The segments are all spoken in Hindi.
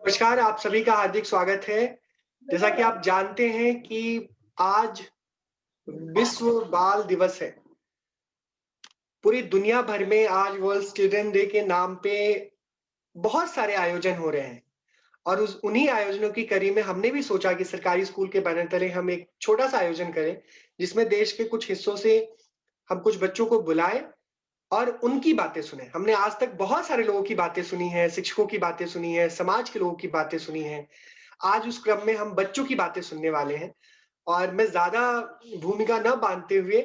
नमस्कार, आप सभी का हार्दिक स्वागत है। जैसा कि आप जानते हैं कि आज विश्व बाल दिवस है। पूरी दुनिया भर में आज वर्ल्ड स्टूडेंट डे के नाम पे बहुत सारे आयोजन हो रहे हैं और उन्हीं आयोजनों की कड़ी में हमने भी सोचा कि सरकारी स्कूल के बैनर तले हम एक छोटा-सा आयोजन करें, जिसमें देश के कुछ हिस्सों से हम कुछ बच्चों को बुलाएँ और उनकी बातें सुने। हमने आज तक बहुत सारे लोगों की बातें सुनी हैं, शिक्षकों की बातें सुनी हैं, समाज के लोगों की बातें सुनी हैं। आज उस क्रम में हम बच्चों की बातें सुनने वाले हैं और मैं ज़्यादा भूमिका ना बाँधते हुए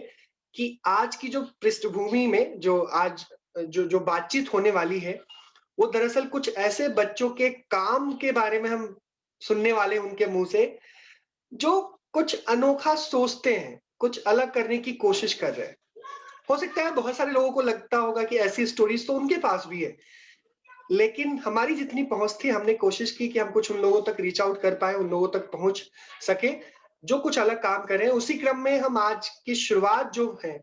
कि आज की जो पृष्ठभूमि में जो आज जो जो बातचीत होने वाली है, वो दरअसल कुछ ऐसे बच्चों के काम के बारे में हम सुनने वाले हैं उनके मुँह से, जो कुछ अनोखा सोचते हैं, कुछ अलग करने की कोशिश कर रहे हैं। हो सकता है बहुत सारे लोगों को लगता होगा कि ऐसी स्टोरीज़ तो उनके पास भी है। लेकिन हमारी जितनी पहुँच थी हमने कोशिश की कि हम कुछ उन लोगों तक रीच आउट कर पाएँ, उन लोगों तक पहुँच सके, जो कुछ अलग काम कर रहे हैं। उसी क्रम में हम आज की शुरुआत जो है,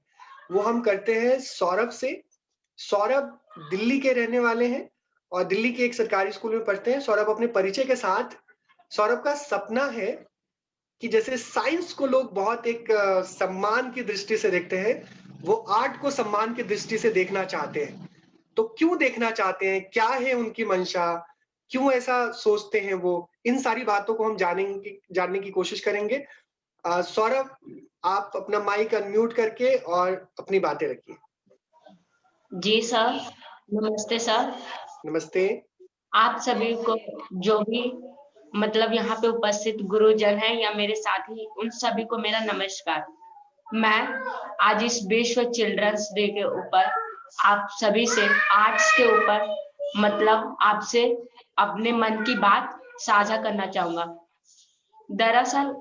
वो हम करते हैं सौरभ से। सौरभ दिल्ली के रहने वाले हैं और दिल्ली के एक सरकारी स्कूल में पढ़ते हैं। सौरभ अपने परिचय के साथ सौरभ का सपना है कि जैसे साइंस को लोग बहुत एक सम्मान की दृष्टि से देखते हैं, वो आर्ट को सम्मान की दृष्टि से देखना चाहते हैं। तो क्यों देखना चाहते हैं? क्या है उनकी मंशा? क्यों ऐसा सोचते हैं वो? इन सारी बातों को हम जानने की कोशिश करेंगे। सौरभ, आप अपना माइक अनम्यूट करके और अपनी बातें रखिए। जी सर, नमस्ते सर। नमस्ते। आप सभी को जो भी मतलब यहाँ पे उपस्थित गुरुजन हैं या मेरे साथी, उन सभी को मेरा नमस्कार। मैं आज इस विश्व चिल्ड्रंस डे के ऊपर आप सभी से आर्ट्स के ऊपर मतलब आपसे अपने मन की बात साझा करना चाहूँगा। दरअसल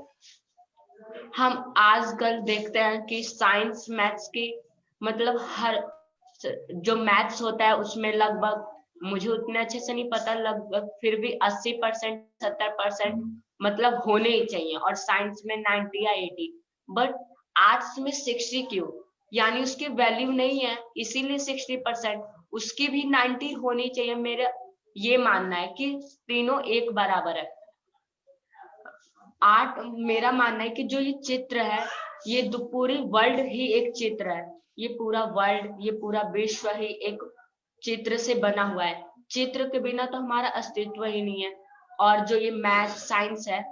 हम आजकल देखते हैं कि साइंस, मैथ्स की मतलब हर जो मैथ्स होता है उसमें लगभग मुझे उतने अच्छे से नहीं पता, लगभग फिर भी 80% 70% मतलब होने ही चाहिए और साइंस में 90 या 80, बट आर्ट्स में 60 क्यों? यानी उसकी वैल्यू नहीं है, इसीलिए 60%। उसकी भी 90 होनी चाहिए। मेरा ये मानना है कि तीनों एक बराबर है। आर्ट, मेरा मानना है कि जो ये चित्र है, ये पूरी वर्ल्ड ही एक चित्र है। ये पूरा वर्ल्ड, ये पूरा विश्व ही एक चित्र से बना हुआ है। चित्र के बिना तो हमारा अस्तित्व ही नहीं है। और जो ये मैथ, साइंस है,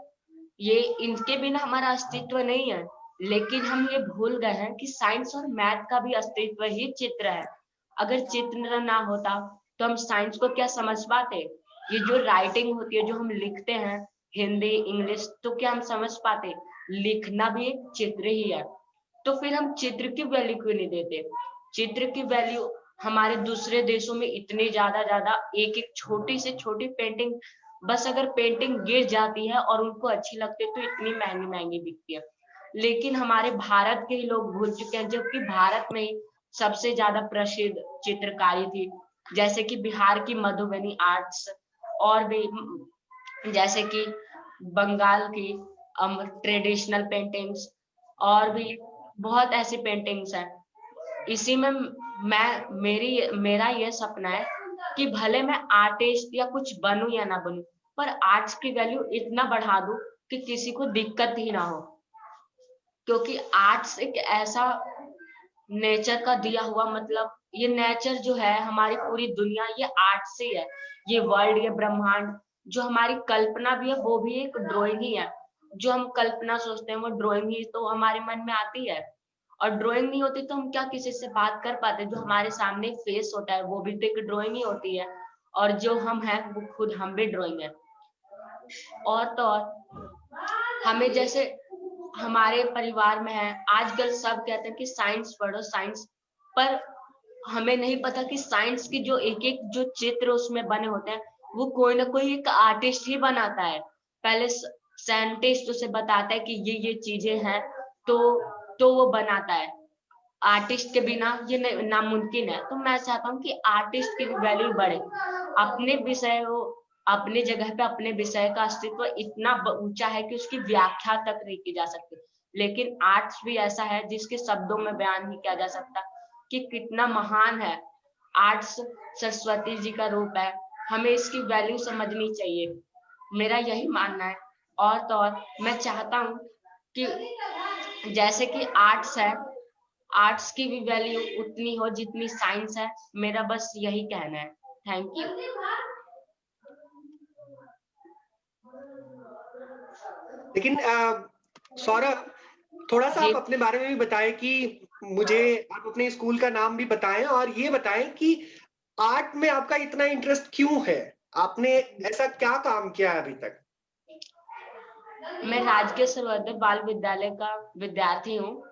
ये इनके बिना हमारा अस्तित्व नहीं है। लेकिन हम ये भूल गए हैं कि साइंस और मैथ का भी अस्तित्व ही चित्र है। अगर चित्र ना होता तो हम साइंस को क्या समझ पाते? ये जो राइटिंग होती है, जो हम लिखते हैं हिंदी, इंग्लिश, तो क्या हम समझ पाते? लिखना भी एक चित्र ही है। तो फिर हम चित्र की वैल्यू क्यों नहीं देते? चित्र की वैल्यू हमारे दूसरे देशों में इतनी ज्यादा एक एक छोटी से छोटी पेंटिंग, बस अगर पेंटिंग गिर जाती है और उनको अच्छी लगती है तो इतनी महंगी महंगी बिकती है। लेकिन हमारे भारत के ही लोग भूल चुके हैं, जबकि भारत में ही सबसे ज्यादा प्रसिद्ध चित्रकारी थी, जैसे कि बिहार की मधुबनी आर्ट्स, और भी जैसे कि बंगाल की ट्रेडिशनल पेंटिंग्स, और भी बहुत ऐसी पेंटिंग्स हैं। इसी में मेरा ये सपना है कि भले मैं आर्टिस्ट या कुछ बनूं या ना बनूं, पर आर्ट्स की वैल्यू इतना बढ़ा दूं कि किसी को दिक्कत ही ना हो। क्योंकि आर्ट्स एक ऐसा नेचर का दिया हुआ, मतलब ये नेचर जो है, हमारी पूरी दुनिया ये आर्ट से है। ये वर्ल्ड, ये ब्रह्मांड, जो हमारी कल्पना भी है वो भी एक ड्राइंग ही है। जो हम कल्पना सोचते हैं वो ड्राइंग ही तो हमारे मन में आती है। और ड्राइंग नहीं होती तो हम क्या किसी से बात कर पाते? जो हमारे सामने फेस होता है वो भी तो एक ड्राइंग ही होती है। और जो हम हैं वो खुद हम भी ड्राइंग है। और तो और हमें जैसे हमारे परिवार में है, आजकल सब कहते हैं कि साइंस पढ़ो साइंस, पर हमें नहीं पता कि साइंस की जो एक एक जो चित्र उसमें बने होते हैं, वो कोई ना कोई एक आर्टिस्ट ही बनाता है। पहले साइंटिस्ट उसे बताता है कि ये चीजें हैं, तो वो बनाता है। आर्टिस्ट के बिना ये नामुमकिन है। तो मैं चाहता हूँ कि आर्टिस्ट की भी वैल्यू बढ़े। अपने विषय को, अपने जगह पे अपने विषय का अस्तित्व इतना ऊंचा है कि उसकी व्याख्या तक नहीं की जा सकती। लेकिन आर्ट्स भी ऐसा है जिसके शब्दों में बयान नहीं किया जा सकता कि कितना महान है। आर्ट्स सरस्वती जी का रूप है, हमें इसकी वैल्यू समझनी चाहिए, मेरा यही मानना है। और तो और मैं चाहता हूँ कि जैसे कि आर्ट्स है, आर्ट्स की भी वैल्यू उतनी हो जितनी साइंस है। मेरा बस यही कहना है। Thank you. लेकिन सौरभ, थोड़ा सा जी आप अपने बारे में भी बताएं कि मुझे आप अपने स्कूल का नाम भी बताएं और ये बताएं कि आर्ट में आपका इतना इंटरेस्ट क्यों है? आपने ऐसा क्या काम किया है अभी तक? मैं राजकीय सर्वोदय बाल विद्यालय का विद्यार्थी हूँ।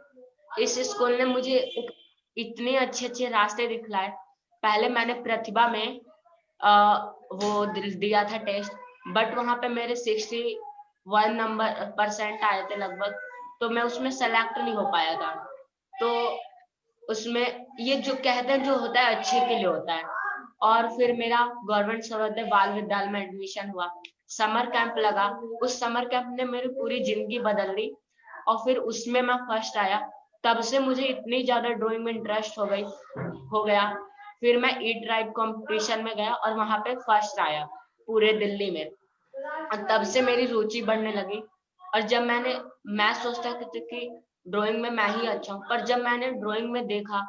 इस स्कूल ने मुझे इतने अच्छे अच्छे रास्ते दिखलाए। पहले मैंने प्रतिभा में वो दिया था टेस्ट, बट वहां पे मेरे 61% आए थे लगभग, तो मैं उसमें सेलेक्ट नहीं हो पाया था। तो उसमें ये जो कहते हैं जो होता है अच्छे के लिए होता है। और फिर मेरा गवर्नमेंट सर्वोदय बाल विद्यालय में एडमिशन हुआ, समर कैंप लगा। उस समर कैंप ने मेरी पूरी जिंदगी बदल दी और फिर उसमें मैं फर्स्ट आया। तब से मुझे इतनी ज्यादा ड्राइंग में इंटरेस्ट हो गया। फिर मैं ई ट्राइब कंपटीशन में गया और वहां पे फर्स्ट आया पूरे दिल्ली में। और तब से मेरी रुचि बढ़ने लगी। और जब मैं सोचता था कि ड्राइंग में मैं ही अच्छा हूँ, पर जब मैंने ड्राइंग में देखा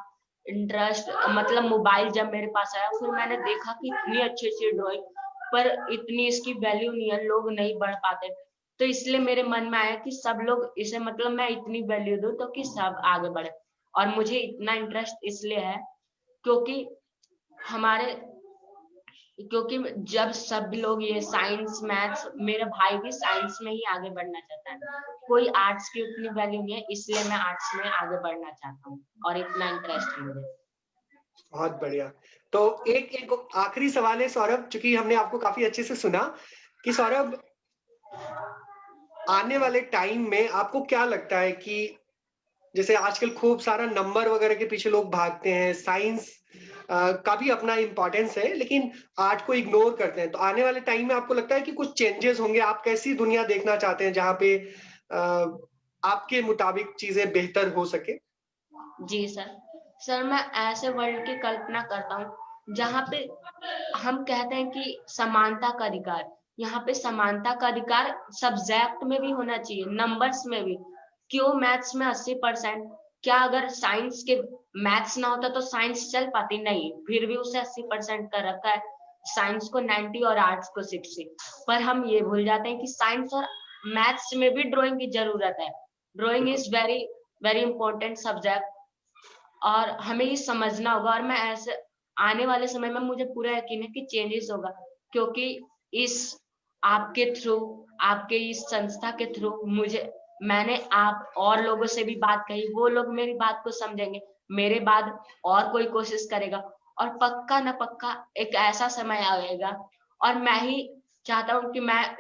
इंटरेस्ट, मतलब मोबाइल जब मेरे पास आया, फिर मैंने देखा कि इतनी अच्छी अच्छी ड्राइंग, पर इतनी इसकी वैल्यू नहीं है, लोग नहीं बढ़ पाते। तो इसलिए मेरे मन में आया कि सब लोग इसे, मतलब मैं इतनी वैल्यू दूं तो कि सब आगे बढ़े। और मुझे इतना इंटरेस्ट इसलिए है क्योंकि हमारे क्योंकि जब सब लोग ये साइंस मैथ्स, मेरा भाई भी साइंस में ही आगे बढ़ना चाहता है, कोई आर्ट्स की उतनी वैल्यू नहीं है, इसलिए मैं आर्ट्स में आगे बढ़ना चाहता हूँ और इतना इंटरेस्ट है मुझे। बहुत बढ़िया। तो एक एक आखिरी सवाल है सौरभ, चूंकि हमने आपको काफी अच्छे से सुना, कि सौरभ आने वाले टाइम में आपको क्या लगता है कि जैसे आजकल खूब सारा नंबर वगैरह के पीछे लोग भागते हैं, साइंस का भी अपना इम्पोर्टेंस है, लेकिन आर्ट को इग्नोर करते हैं, तो आने वाले टाइम में आपको लगता है कि कुछ चेंजेस होंगे? आप कैसी दुनिया देखना चाहते हैं जहाँ पे आपके मुताबिक चीजें बेहतर हो सके? जी सर मैं ऐसे वर्ल्ड की कल्पना करता हूँ जहाँ पे हम कहते हैं कि समानता का अधिकार, यहाँ पे समानता का अधिकार सब्जेक्ट में भी होना चाहिए, नंबर्स में भी। क्यों मैथ्स में 80%? क्या अगर साइंस के मैथ्स ना होता तो साइंस चल पाती? नहीं, फिर भी उसे 80% कर रखा है, साइंस को 90 और आर्ट्स को 60। पर हम ये भूल जाते हैं कि साइंस और मैथ्स में भी ड्राइंग की जरूरत है। Drawing is very very important subject और हमें ये समझना होगा। और मैं ऐसे आने वाले समय में मुझे पूरा यकीन है कि चेंजेस होगा, क्योंकि इस आपके थ्रू, आपके इस संस्था के थ्रू मैंने आप और लोगों से भी बात कही, वो लोग मेरी बात को समझेंगे, मेरे बाद और कोई कोशिश करेगा, और पक्का न पक्का एक ऐसा समय आएगा। और मैं ही चाहता हूँ कि मैं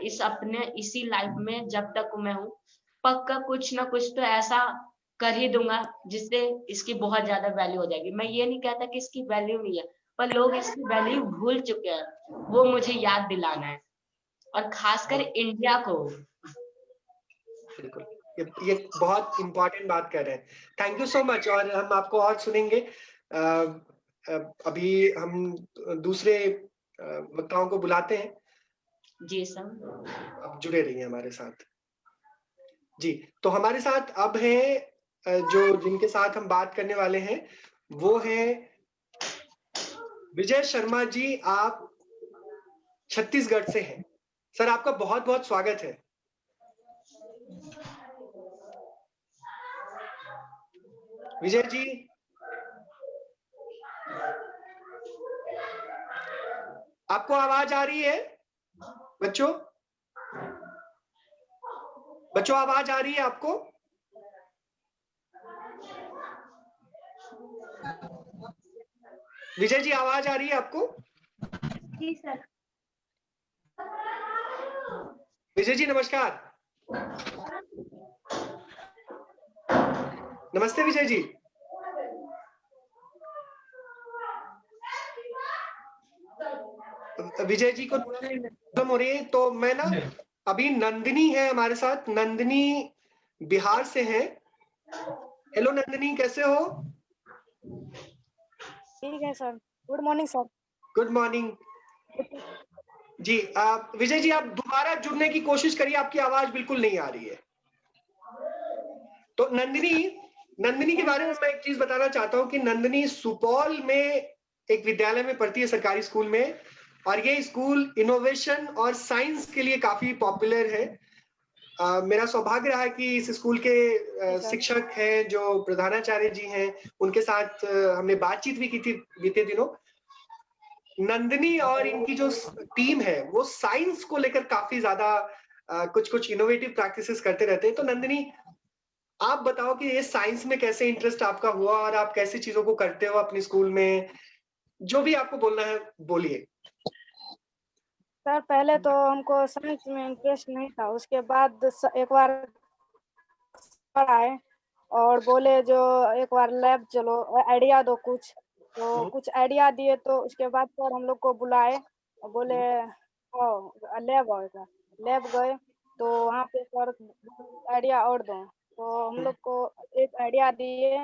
इसी लाइफ में जब तक मैं हूँ, पक्का कुछ ना कुछ तो ऐसा कर ही दूंगा जिससे इसकी बहुत ज्यादा वैल्यू हो जाएगी। मैं ये नहीं कहता कि इसकी वैल्यू नहीं है, पर लोग इसकी वैल्यू भूल चुके हैं, वो मुझे याद दिलाना है, और खासकर इंडिया को। बिल्कुल, ये बहुत इंपॉर्टेंट बात कर रहे हैं। थैंक यू सो मच, और हम आपको और सुनेंगे। अभी हम दूसरे वक्ताओं को बुलाते हैं। जी सर। आप जुड़े रहिए हमारे साथ। जी, तो हमारे साथ अब हैं जो जिनके साथ हम बात करने वाले हैं, वो हैं विजय शर्मा जी। आप छत्तीसगढ़ से हैं। सर, आपका बहुत-बहुत स्वागत है। विजय जी, आपको आवाज आ रही है? बच्चों? बच्चों, आवाज आ रही है आपको? विजय जी, आवाज आ रही है आपको? जी सर। विजय जी नमस्कार। नमस्ते विजय जी। विजय जी को प्रॉब्लम हो रही है, तो मैं ना अभी नंदिनी है हमारे साथ। नंदिनी बिहार से है। हेलो नंदिनी, कैसे हो? ठीक है sir. Good morning sir. Good morning जी। विजय जी आप दोबारा जुड़ने की कोशिश करिए, आपकी आवाज बिल्कुल नहीं आ रही है। तो नंदिनी के बारे में मैं एक चीज बताना चाहता हूँ कि नंदिनी सुपौल में एक विद्यालय में पढ़ती है, सरकारी स्कूल में, और ये स्कूल इनोवेशन और साइंस के लिए काफी पॉपुलर है। मेरा सौभाग्य रहा कि इस स्कूल के शिक्षक हैं जो प्रधानाचार्य जी हैं, उनके साथ हमने बातचीत भी की थी बीते दिनों। नंदिनी और इनकी जो टीम है वो साइंस को लेकर काफी ज्यादा कुछ इनोवेटिव प्रैक्टिसेस करते रहते हैं। तो नंदिनी आप बताओ कि ये साइंस में कैसे इंटरेस्ट आपका हुआ और आप कैसी चीजों को करते हो अपने स्कूल में, जो भी आपको बोलना है बोलिए। सर पहले तो हमको साइंस में इंटरेस्ट नहीं था, उसके बाद एक बार सर आए और बोले जो एक बार लैब चलो, आइडिया दो कुछ। तो कुछ आइडिया दिए, तो उसके बाद सर हम लोग को बुलाए और बोले आओ लैब आओ। लैब गए तो वहाँ पे सर आइडिया और दो, तो हम लोग को एक आइडिया दिए,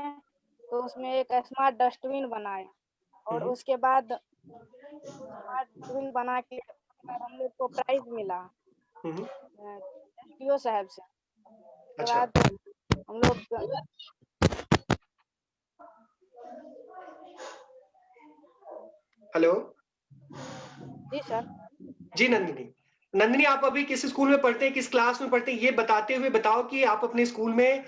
तो उसमें एक स्मार्ट डस्टबिन बनाए। और उसके बाद स्मार्ट डस्टबिन बना के हम लोग को प्राइज मिला एसडीओ साहब से। उसके अच्छा। बाद हम लोग हेलो जी सर। जी नंदिनी आप अभी किस स्कूल में पढ़ते हैं, किस क्लास में पढ़ते हैं, ये बताते हुए बताओ कि आप अपने स्कूल में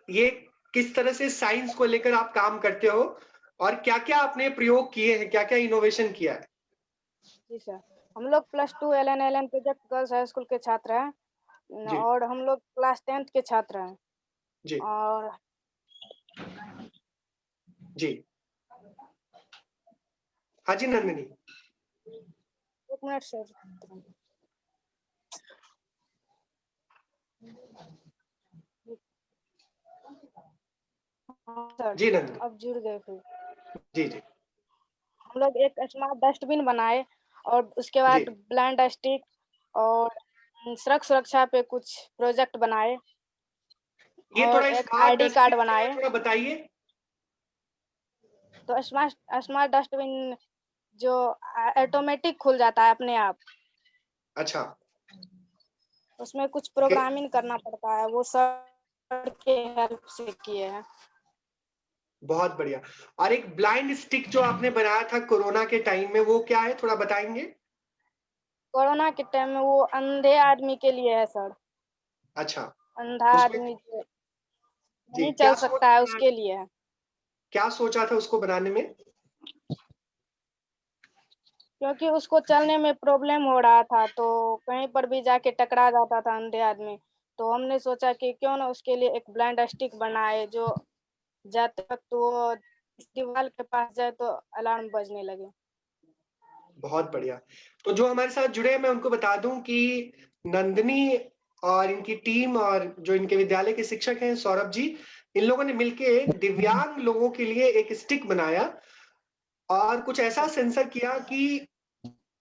ये किस तरह से साइंस को लेकर आप काम करते हो और क्या क्या आपने प्रयोग किए हैं, क्या क्या इनोवेशन किया है। जी सर, हम लोग +2 LNLN project girls high school के छात्र हैं जी और हम लोग क्लास 10th के छात्र हैं। जी और जी हाँ जी नंदिनी। एक मिनट सर। हाँ सर, जी नंदिनी। अब जुड़ गए फिर। जी जी हम लोग एक स्मार्ट डस्टबिन बनाए और उसके जी बाद ब्लाइंड स्टिक और सड़क सुरक्षा पे कुछ प्रोजेक्ट बनाए ये और थोड़ा एक स्मार्ट आईडी कार्ड डस्टबिन क्या है, बनाए। थोड़ा बताइए। तो स्मार्ट डस्टबिन जो ऑटोमेटिक खुल जाता है अपने आप, अच्छा। उसमें कुछ ओके, प्रोग्रामिंग करना पड़ता है, वो सर के हेल्प से किए हैं। बहुत बढ़िया। और एक ब्लाइंड स्टिक जो आपने बनाया था कोरोना के टाइम में, वो क्या है, थोड़ा बताएंगे। कोरोना के टाइम में वो अंधे आदमी के लिए है सर। अच्छा। अंधा उसमें आदमी जो जी नहीं चल सकता है उसके लिए है। क्या सोचा था उसको बनाने में? क्योंकि उसको चलने में प्रॉब्लम हो रहा था, तो कहीं पर भी जाके टकरा जाता था अंधे आदमी। तो हमने सोचा कि क्यों ना उसके लिए एक ब्लाइंड स्टिक बनाए, जो जाते वक्त वो इस दीवार के पास जाए तो अलार्म बजने लगे। बहुत बढ़िया। तो जो हमारे साथ जुड़े हैं मैं उनको बता दूं कि नंदिनी और इनकी टीम और जो इनके विद्यालय के शिक्षक हैं सौरभ जी, इन लोगों ने मिलके दिव्यांग लोगों के लिए एक स्टिक बनाया और कुछ ऐसा सेंसर किया कि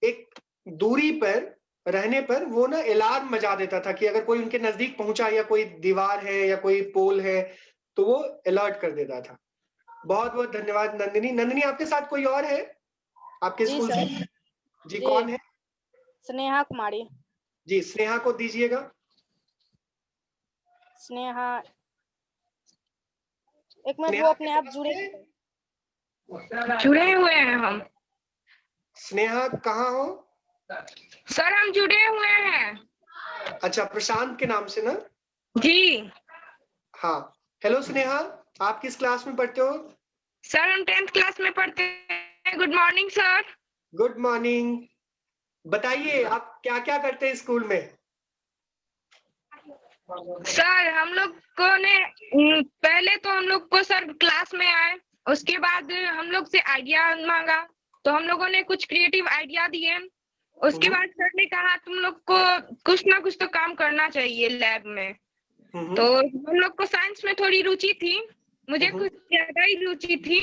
एक दूरी पर रहने पर वो ना अलार्म बजा देता था कि अगर कोई उनके नजदीक पहुंचा या कोई दीवार है या कोई पोल है तो वो अलर्ट कर देता था। बहुत बहुत धन्यवाद नंदिनी। नंदिनी आपके साथ कोई और है आपके जी स्कूल से? सर। जी जी, कौन है? स्नेहा कुमारी। जी स्नेहा को दीजिएगा। स्नेहा, एक मिनट, वो स्नेहा अपने कितने आप क्लास जुड़ेगी। में? जुड़े हुए हैं हम। स्नेहा कहाँ हो? सर हम जुड़े हुए हैं। अच्छा, प्रशांत के नाम से ना? जी हाँ। हेलो स्नेहा, आप किस क्लास में पढ़ते हो? सर हम 10th क्लास में पढ़ते हैं। Good morning sir. Good morning. बताइए आप क्या क्या करते हैं स्कूल में? सर हम लोग को ने पहले तो हम लोग को सर क्लास में आए, उसके बाद हम लोग से आइडिया मांगा, तो हम लोगों ने कुछ क्रिएटिव आइडिया दिए। उसके बाद सर ने कहा तुम लोग को कुछ ना कुछ तो काम करना चाहिए लैब में। तो हम लोग को साइंस में थोड़ी रुचि थी, मुझे कुछ ज्यादा ही रुचि थी,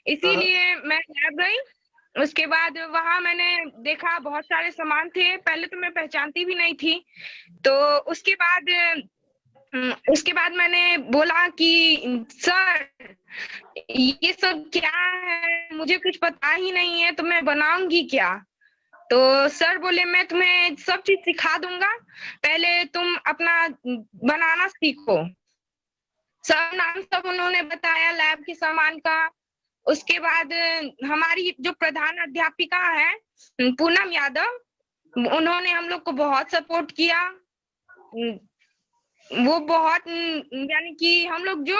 इसीलिए मैं लैब गई। उसके बाद वहां मैंने देखा बहुत सारे सामान थे, पहले तो मैं पहचानती भी नहीं थी। तो उसके बाद मैंने बोला कि सर ये सब क्या है, मुझे कुछ पता ही नहीं है, तो मैं बनाऊंगी क्या? तो सर बोले मैं तुम्हें सब चीज सिखा दूंगा, पहले तुम अपना बनाना सीखो। सब नाम सब उन्होंने बताया लैब के सामान का। उसके बाद हमारी जो प्रधान अध्यापिका है पूनम यादव, उन्होंने हम लोग को बहुत सपोर्ट किया। वो बहुत यानी कि हम लोग जो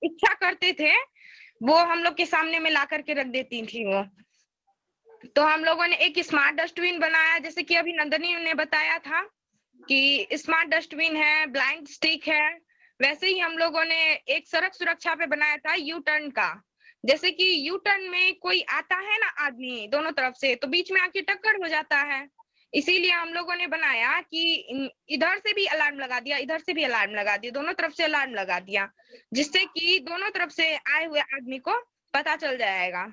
इच्छा करते थे वो हम लोग के सामने में ला करके रख देती थी वो। तो हम लोगों ने एक स्मार्ट डस्टबिन बनाया, जैसे कि अभी नंदनी ने बताया था कि स्मार्ट डस्टबिन है, ब्लाइंड स्टिक है, वैसे ही हम लोगों ने एक सड़क सुरक्षा पे बनाया था यू टर्न का। जैसे कि यू टर्न में कोई आता है ना आदमी दोनों तरफ से, तो बीच में आके टक्कर हो जाता है, इसीलिए हम लोगों ने बनाया कि इधर से भी अलार्म लगा दिया, इधर से भी अलार्म लगा दिया, दोनों तरफ से अलार्म लगा दिया, जिससे कि दोनों तरफ से आए हुए आदमी को पता चल जाएगा।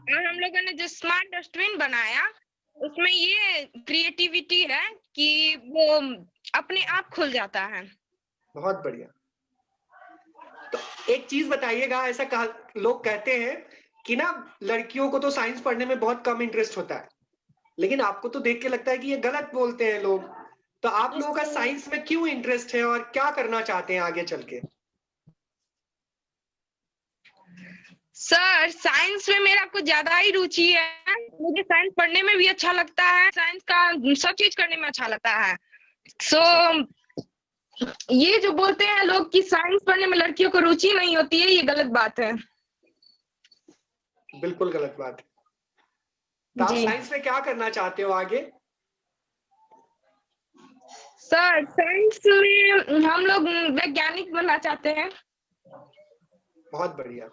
और हम लोगों ने जो स्मार्ट डस्टबिन बनाया उसमें ये क्रिएटिविटी है कि वो अपने आप खुल जाता है। बहुत बढ़िया। तो एक चीज बताइएगा, ऐसा लोग कहते हैं कि ना लड़कियों को तो साइंस पढ़ने में बहुत कम इंटरेस्ट होता है, लेकिन आपको तो देख के लगता है कि ये गलत बोलते हैं लोग। तो आप लोगों का साइंस में क्यों इंटरेस्ट है और क्या करना चाहते हैं आगे चल के? सर साइंस में मेरा कुछ ज्यादा ही रुचि है, मुझे साइंस पढ़ने में भी अच्छा लगता है, साइंस का सब चीज करने में अच्छा लगता है। ये जो बोलते हैं लोग कि साइंस पढ़ने में लड़कियों को रुचि नहीं होती है, ये गलत बात है। बिल्कुल गलत बात है। तो आप साइंस में क्या करना चाहते हो आगे? सर साइंस में हम लोग वैज्ञानिक बनना चाहते हैं। बहुत बढ़िया।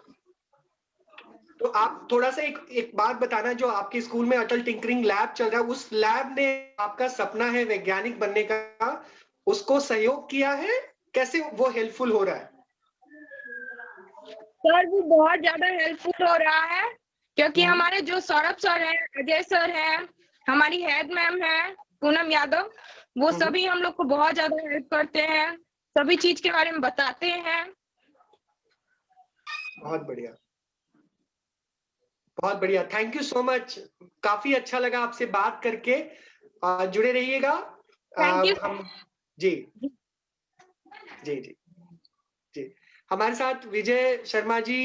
तो आप थोड़ा सा एक बात बताना, जो आपके स्कूल में अटल टिंकरिंग लैब चल रहा है, उस लैब ने आपका सपना है वैज्ञानिक बनने का, उसको सहयोग किया है? कैसे वो हेल्पफुल हो रहा है? सर वो बहुत ज्यादा हेल्पफुल हो रहा है, क्योंकि हमारे जो सौरभ सर हैं, अजय सर हैं, हमारी हेड मैम है पूनम यादव, वो सभी हम लोग को बहुत ज्यादा हेल्प करते हैं, सभी चीज के बारे में बताते हैं। बहुत बढ़िया, बहुत बढ़िया। थैंक यू सो मच, काफी अच्छा लगा आपसे बात करके। जुड़े रहिएगा। Thank you. हम जी जी जी जी हमारे साथ विजय शर्मा जी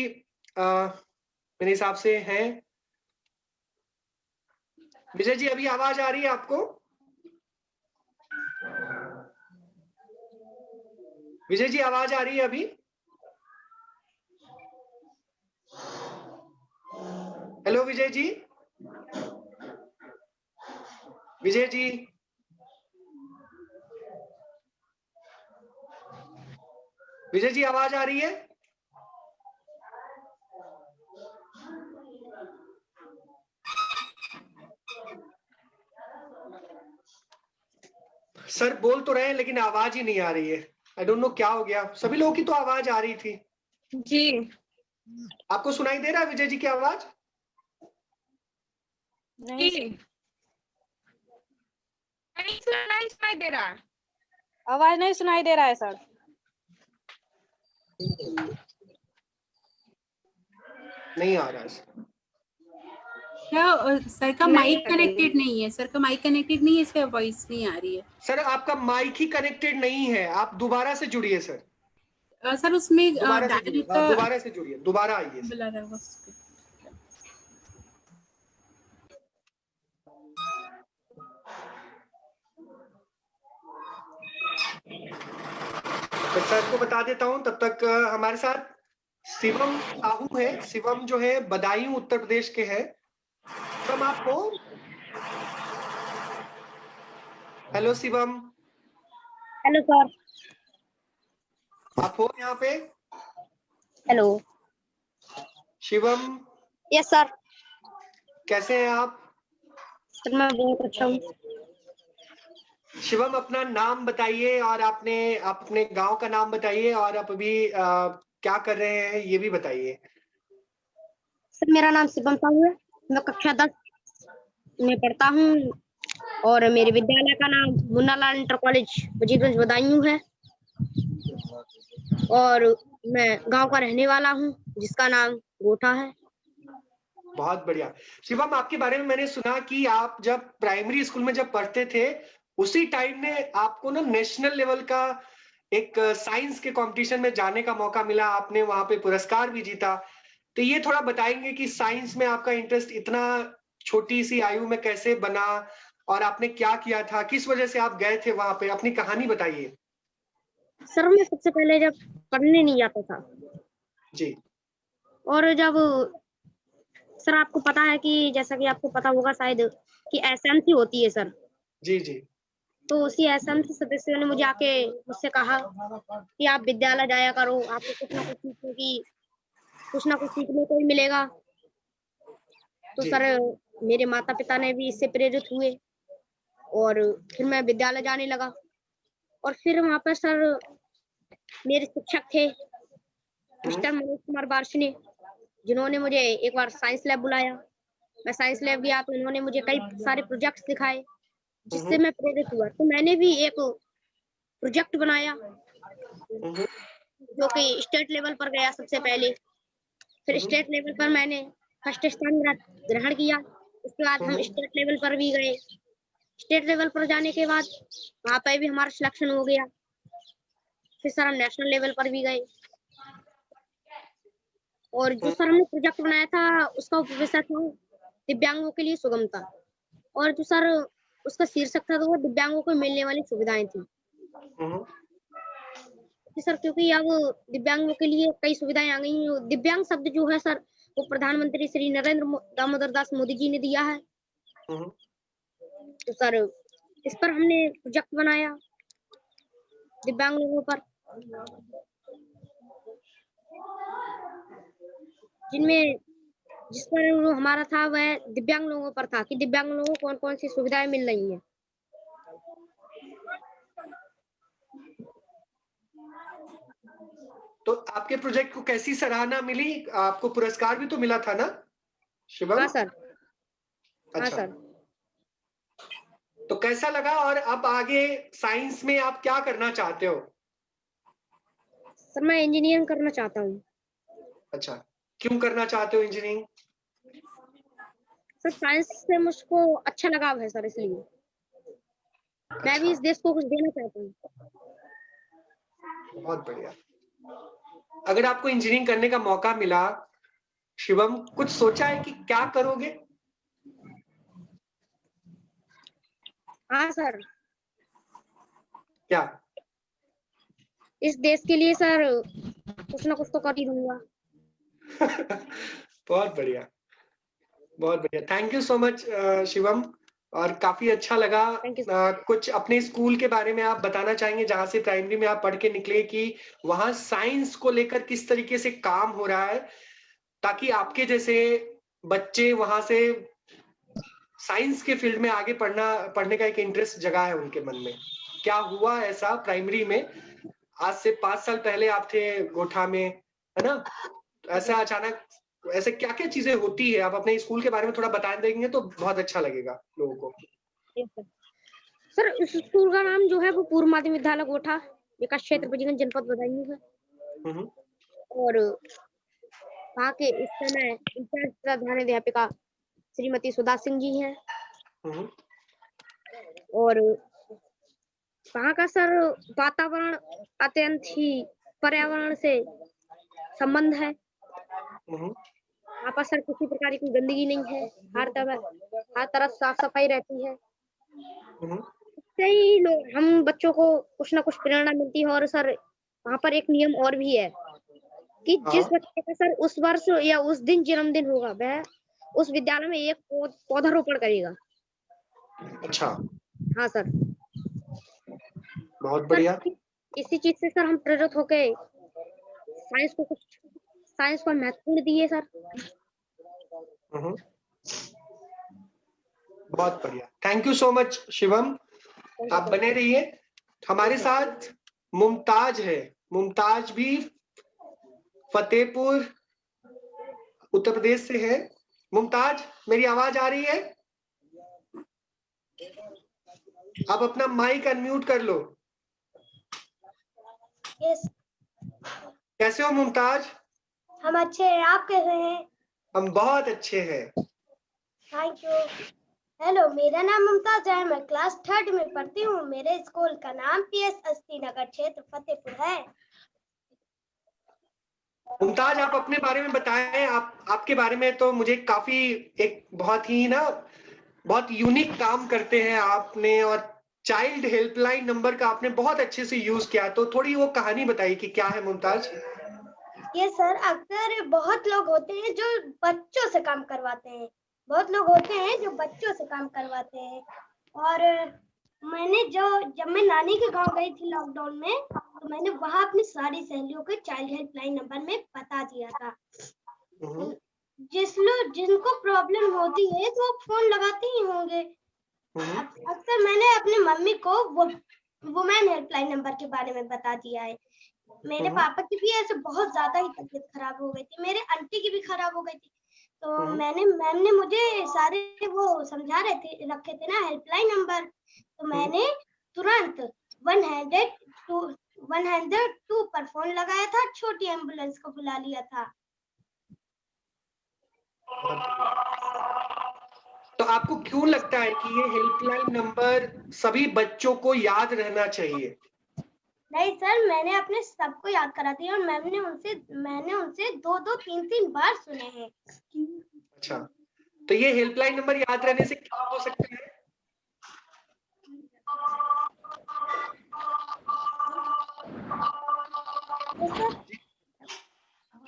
मेरे हिसाब से हैं। विजय जी अभी आवाज आ रही है आपको? विजय जी आवाज आ रही है अभी? हेलो विजय जी। विजय जी विजय जी आवाज आ रही है? सर बोल तो रहे हैं लेकिन आवाज ही नहीं आ रही है। आई डोंट नो क्या हो गया, सभी लोगों की तो आवाज आ रही थी। जी आपको सुनाई दे रहा है विजय जी की आवाज? नहीं नहीं सुनाई दे रहा, आवाज नहीं सुनाई दे रहा है सर। नहीं आ रहा है सर का माइक कनेक्टेड नहीं है, सर का माइक कनेक्टेड नहीं है, इसलिए वॉइस नहीं आ रही है। सर आपका माइक ही कनेक्टेड नहीं है, आप दोबारा से जुड़िए सर। सर उसमें दोबारा से जुड़िए, दोबारा आइए। तो सर को बता देता हूं तब तक। हमारे साथ शिवम साहू है। शिवम जो है बदायूं उत्तर प्रदेश के हैं। शिवम आपको, हेलो शिवम। Hello sir. आप हो यहाँ पे? हेलो। Shivam, yes sir. कैसे हैं आप? सर मैं बहुत अच्छा हूँ। शिवम, अपना नाम बताइए और आपने अपने गांव का नाम बताइए और आप अभी क्या कर रहे हैं ये भी बताइए। सर मेरा नाम शिवम साहू है, मैं कक्षा 10 में पढ़ता हूँ और मेरे विद्यालय का नाम मुन्नालाल इंटर कॉलेज वजीरगंज बदायूं है और मैं गांव का रहने वाला हूँ जिसका नाम गोठा है। बहुत बढ़िया। शिवम, आपके बारे में मैंने सुना कि आप जब प्राइमरी स्कूल में जब पढ़ते थे उसी टाइम में आपको ना नेशनल लेवल का एक साइंस के कंपटीशन में जाने का मौका मिला, आपने वहां पे पुरस्कार भी जीता। तो ये थोड़ा बताएंगे कि साइंस में आपका इंटरेस्ट इतना छोटी सी आयु में कैसे बना और आपने क्या किया था, किस वजह से आप गए थे वहां पे, अपनी कहानी बताइए। सर मैं सबसे पहले जब पढ़ने नहीं जाता था जी। और जब सर आपको पता है कि जैसा कि आपको पता होगा शायद कि एसएमसी होती है सर। जी जी। तो उसी एसएमसी सदस्यों ने मुझे आके मुझसे कहा कि आप विद्यालय जाया करो, आपको कुछ ना कुछ सीखने को ही मिलेगा। तो जी। सर मेरे माता पिता ने भी इससे प्रेरित हुए और फिर मैं विद्यालय जाने लगा और फिर वहां पर सर मेरे शिक्षक थे मिस्टर मनोज कुमार बार्शने, जिन्होंने मुझे एक बार साइंस लैब बुलाया। मैं साइंस लैब गया तो उन्होंने मुझे कई सारे प्रोजेक्ट्स दिखाए जिससे मैं प्रेरित हुआ। तो मैंने भी एक प्रोजेक्ट बनाया जो कि स्टेट लेवल पर गया सबसे पहले। फिर स्टेट लेवल पर मैंने फर्स्ट स्थान ग्रहण किया। उसके बाद हम स्टेट लेवल पर भी गए। स्टेट लेवल पर जाने के बाद वहां पर भी हमारा सिलेक्शन हो गया। फिर सर हम नेशनल लेवल पर भी गए और जो सर हमने प्रोजेक्ट बनाया था उसका विषय था दिव्यांगों के लिए सुगमता और जो सर उसका शीर्षक था तो वो दिव्यांगों को मिलने वाली सुविधाएं थी। सर क्योंकि अब दिव्यांगों के लिए कई सुविधाएं आ गई हैं। दिव्यांग शब्द जो है सर वो प्रधानमंत्री श्री नरेंद्र दामोदर दास मोदी जी ने दिया है। तो सर इस पर हमने प्रोजेक्ट बनाया दिव्यांग लोगों पर, जिस पर वो हमारा था वह दिव्यांग लोगों पर था कि दिव्यांग लोगों को कौन कौन सी सुविधाएं मिल रही हैं। तो आपके प्रोजेक्ट को कैसी सराहना मिली? आपको पुरस्कार भी तो मिला था ना शिवम? हाँ सर। अच्छा। हाँ सर। तो कैसा लगा और अब आगे साइंस में आप क्या करना चाहते हो? सर मैं इंजीनियरिंग करना चाहता हूँ। अच्छा, क्यों करना चाहते हो इंजीनियरिंग? सर साइंस से मुझको अच्छा लगाव है सर, इसलिए मैं भी इस देश को कुछ देना चाहता हूँ। बहुत बढ़िया। अगर आपको इंजीनियरिंग करने का मौका मिला शिवम, कुछ सोचा है कि क्या करोगे? हाँ सर। क्या? इस देश के लिए सर कुछ ना कुछ तो कर ही दूंगा। बहुत बढ़िया, बहुत बढ़िया। Thank you so much Shivam, और काफी अच्छा लगा। कुछ अपने स्कूल के बारे में आप बताना चाहेंगे जहां से प्राइमरी में आप पढ़ के निकले, कि वहां साइंस को लेकर किस तरीके से काम हो रहा है ताकि आपके जैसे बच्चे वहां से साइंस के फील्ड में आगे पढ़ने का एक इंटरेस्ट जगा है उनके मन में। क्या हुआ ऐसा प्राइमरी में? आज से 5 साल पहले आप थे गोठा में, है ना? ऐसा अचानक ऐसे क्या क्या चीजें होती है? आप अपने स्कूल के बारे में थोड़ा बता देंगे तो बहुत अच्छा लगेगा लोगों को। सर इस स्कूल का नाम जो है वो पूर्व माध्यमिक विद्यालय गोठा विकास क्षेत्र वजीरगंज जनपद बदायूं है और वहाँ के इस समय इंचार्ज प्रधान अध्यापिका श्रीमती सुधा सिंह जी हैं और वहाँ का सर वातावरण अत्यंत ही पर्यावरण से संबंध है। वहाँ पर सर किसी प्रकार की गंदगी नहीं है, हर तरफ साफ सफाई रहती है। कई लोग हम बच्चों को कुछ ना कुछ प्रेरणा मिलती है और सर वहाँ पर एक नियम और भी है कि जिस बच्चे का सर उस वर्ष या उस दिन जन्मदिन होगा वह उस विद्यालय में एक पौधारोपण करेगा। अच्छा। हाँ सर। बहुत बढ़िया। इसी चीज से सर हम प्रेरित होके साइंस को महत्वपूर्ण दिए सर। बहुत बढ़िया, thank you so much Shivam. आप बने रहिए। हमारे साथ मुमताज है। मुमताज भी फतेहपुर उत्तर प्रदेश से है। मुमताज, मेरी आवाज आ रही है? आप अपना माइक अनम्यूट कर लो। यस। कैसे हो मुमताज? हम अच्छे हैं, आप कैसे हैं? हम बहुत अच्छे हैं। Thank you. हेलो, मेरा नाम मुमताज है, मैं क्लास 3rd में पढ़ती हूँ। मेरे स्कूल का नाम PS अस्ती नगर क्षेत्र फतेहपुर है। मुमताज, आप अपने बारे में बताएं। आपके बारे में तो मुझे काफी एक बहुत यूनिक काम करते हैं आपने, और चाइल्ड हेल्पलाइन नंबर का आपने बहुत अच्छे से यूज किया, तो थोड़ी वो कहानी बताइए कि क्या है मुमताज? ये सर, अक्सर बहुत लोग होते हैं जो बच्चों से काम करवाते हैं। बहुत लोग होते हैं जो बच्चों से काम करवाते हैं। और जब मैं नानी के गांव गई थी लॉकडाउन में, तो मैंने वहां अपनी सारी सहेलियों को चाइल्ड हेल्पलाइन नंबर में बता दिया था। जिनको प्रॉब्लम होती है तो वो फोन लगाते ही होंगे। अक्सर मैंने अपनी मम्मी को वुमेन हेल्पलाइन नंबर के बारे में बता दिया है। मेरे पापा की भी ऐसे बहुत ज्यादा ही तबीयत खराब हो गई थी, मेरे आंटी की भी खराब हो गई थी। तो मैम ने मुझे सारे वो समझा रखे थे ना हेल्पलाइन नंबर, तो मैंने तुरंत 102 पर फोन लगाया था, छोटी एम्बुलेंस को बुला लिया था। तो आपको क्यों लगता है कि ये हेल्पलाइन नंबर सभी बच्चों को याद रहना चाहिए? नहीं सर, मैंने अपने सबको याद करा दिया और मैंने उनसे 2-3 बार सुने हैं। अच्छा, तो ये हेल्पलाइन नंबर याद रहने से क्या हो सकता है?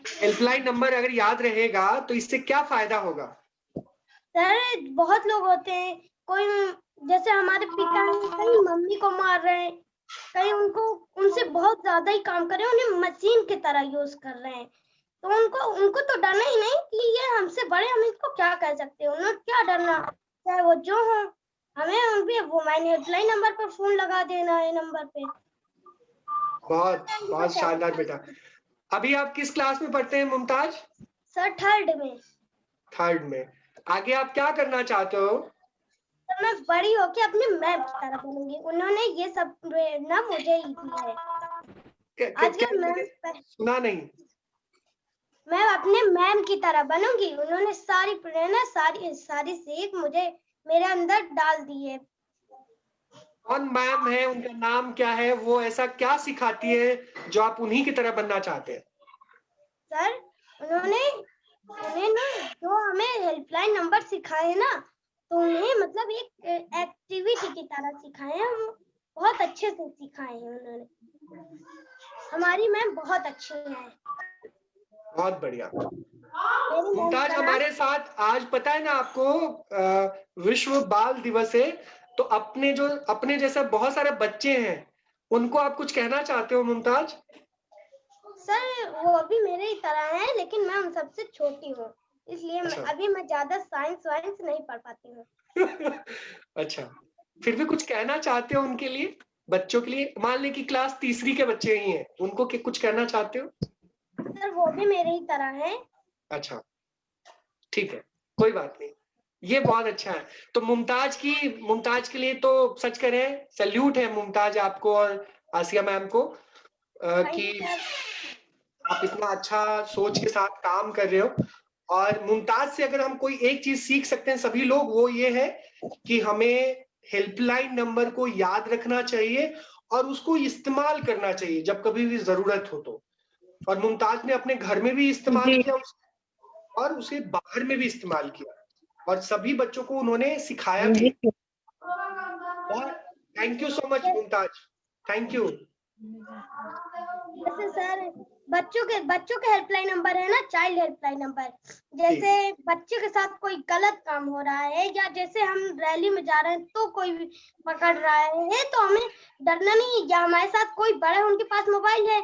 हेल्पलाइन नंबर अगर याद रहेगा तो इससे क्या फायदा होगा? सर, बहुत लोग होते हैं, कोई जैसे हमारे पिता कहीं मम्मी को मार रहे हैं, कहीं उनसे बहुत ज्यादा ही काम कर रहे हैं, उन्हें मशीन की तरह यूज कर रहे हैं, तो उनको तो डरना ही नहीं कि ये हमसे बड़े, हम इनको क्या कह सकते हैं, उन्हें क्या डरना, चाहे वो जो हो। हमें उनके वुमेन हेल्पलाइन नंबर पर फोन लगा देना है नंबर पे। बहुत बहुत शानदार बेटा। अभी आप किस क्लास में पढ़ते हैं मुमताज? सर 3rd में। 3rd में। आगे आप क्या करना चाहते हो? तो मैं बड़ी होके अपने मैम की तरह बनूंगी। उन्होंने ये सब प्रेरणा मुझे ही दी है। आजकल मैम सुना नहीं। मैं अपने मैम की तरह बनूंगी। उन्होंने सारी प्रेरणा, सारी सीख मुझे मेरे अंदर डाल दी है। कौन मैम है, उनका नाम क्या है, वो ऐसा क्या सिखाती है जो आप उन्हीं की तरह बनना चाहते हैं? सर, उन्हें ना जो हमें हेल्पलाइन नंबर सिखाए ना, तो उन्हें मतलब एक एक्टिविटी की तरह सिखाए हैं। बहुत अच्छे से सिखाए हैं उन्होंने। हमारी मैम बहुत अच्छी है। बहुत बढ़िया। मुमताज, हमारे साथ आज पता है ना आपको विश्व बाल दिवस है, तो अपने जैसे बहुत सारे बच्चे हैं, उनको आप कुछ कहना चाहते हो मुमताज? सर, वो भी मेरे ही तरह हैं, लेकिन मैं उन सबसे छोटी हूँ, इसलिए अच्छा। मैं ज्यादा साइंस नहीं पढ़ पाती हूँ। अच्छा, फिर भी कुछ कहना चाहते हो उनके लिए, बच्चों के लिए? मान लें कि क्लास 3री के बच्चे ही हैं, उनको कुछ कहना चाहते हो? सर, वो भी मेरे ही तरह हैं। अच्छा, ठीक है, कोई बात नहीं, ये बहुत अच्छा है। तो मुमताज के लिए तो सच करें सैल्यूट है मुमताज आपको और आसिया मैम को कि आप इतना अच्छा सोच के साथ काम कर रहे हो। और मुमताज से अगर हम कोई एक चीज सीख सकते हैं सभी लोग, वो ये है कि हमें हेल्पलाइन नंबर को याद रखना चाहिए और उसको इस्तेमाल करना चाहिए जब कभी भी जरूरत हो तो। और मुमताज ने अपने घर में भी इस्तेमाल किया और उसे बाहर में भी इस्तेमाल किया, और सभी बच्चों को उन्होंने सिखाया भी। Thank you so much Mumtaz, thank you. वैसे सर, बच्चों के हेल्पलाइन नंबर है ना, चाइल्ड हेल्पलाइन नंबर। जैसे बच्चे के साथ कोई गलत काम हो रहा है, या जैसे हम रैली में जा रहे हैं तो कोई पकड़ रहा है, तो हमें डरना नहीं। या हमारे साथ कोई बड़ा है, उनके पास मोबाइल है,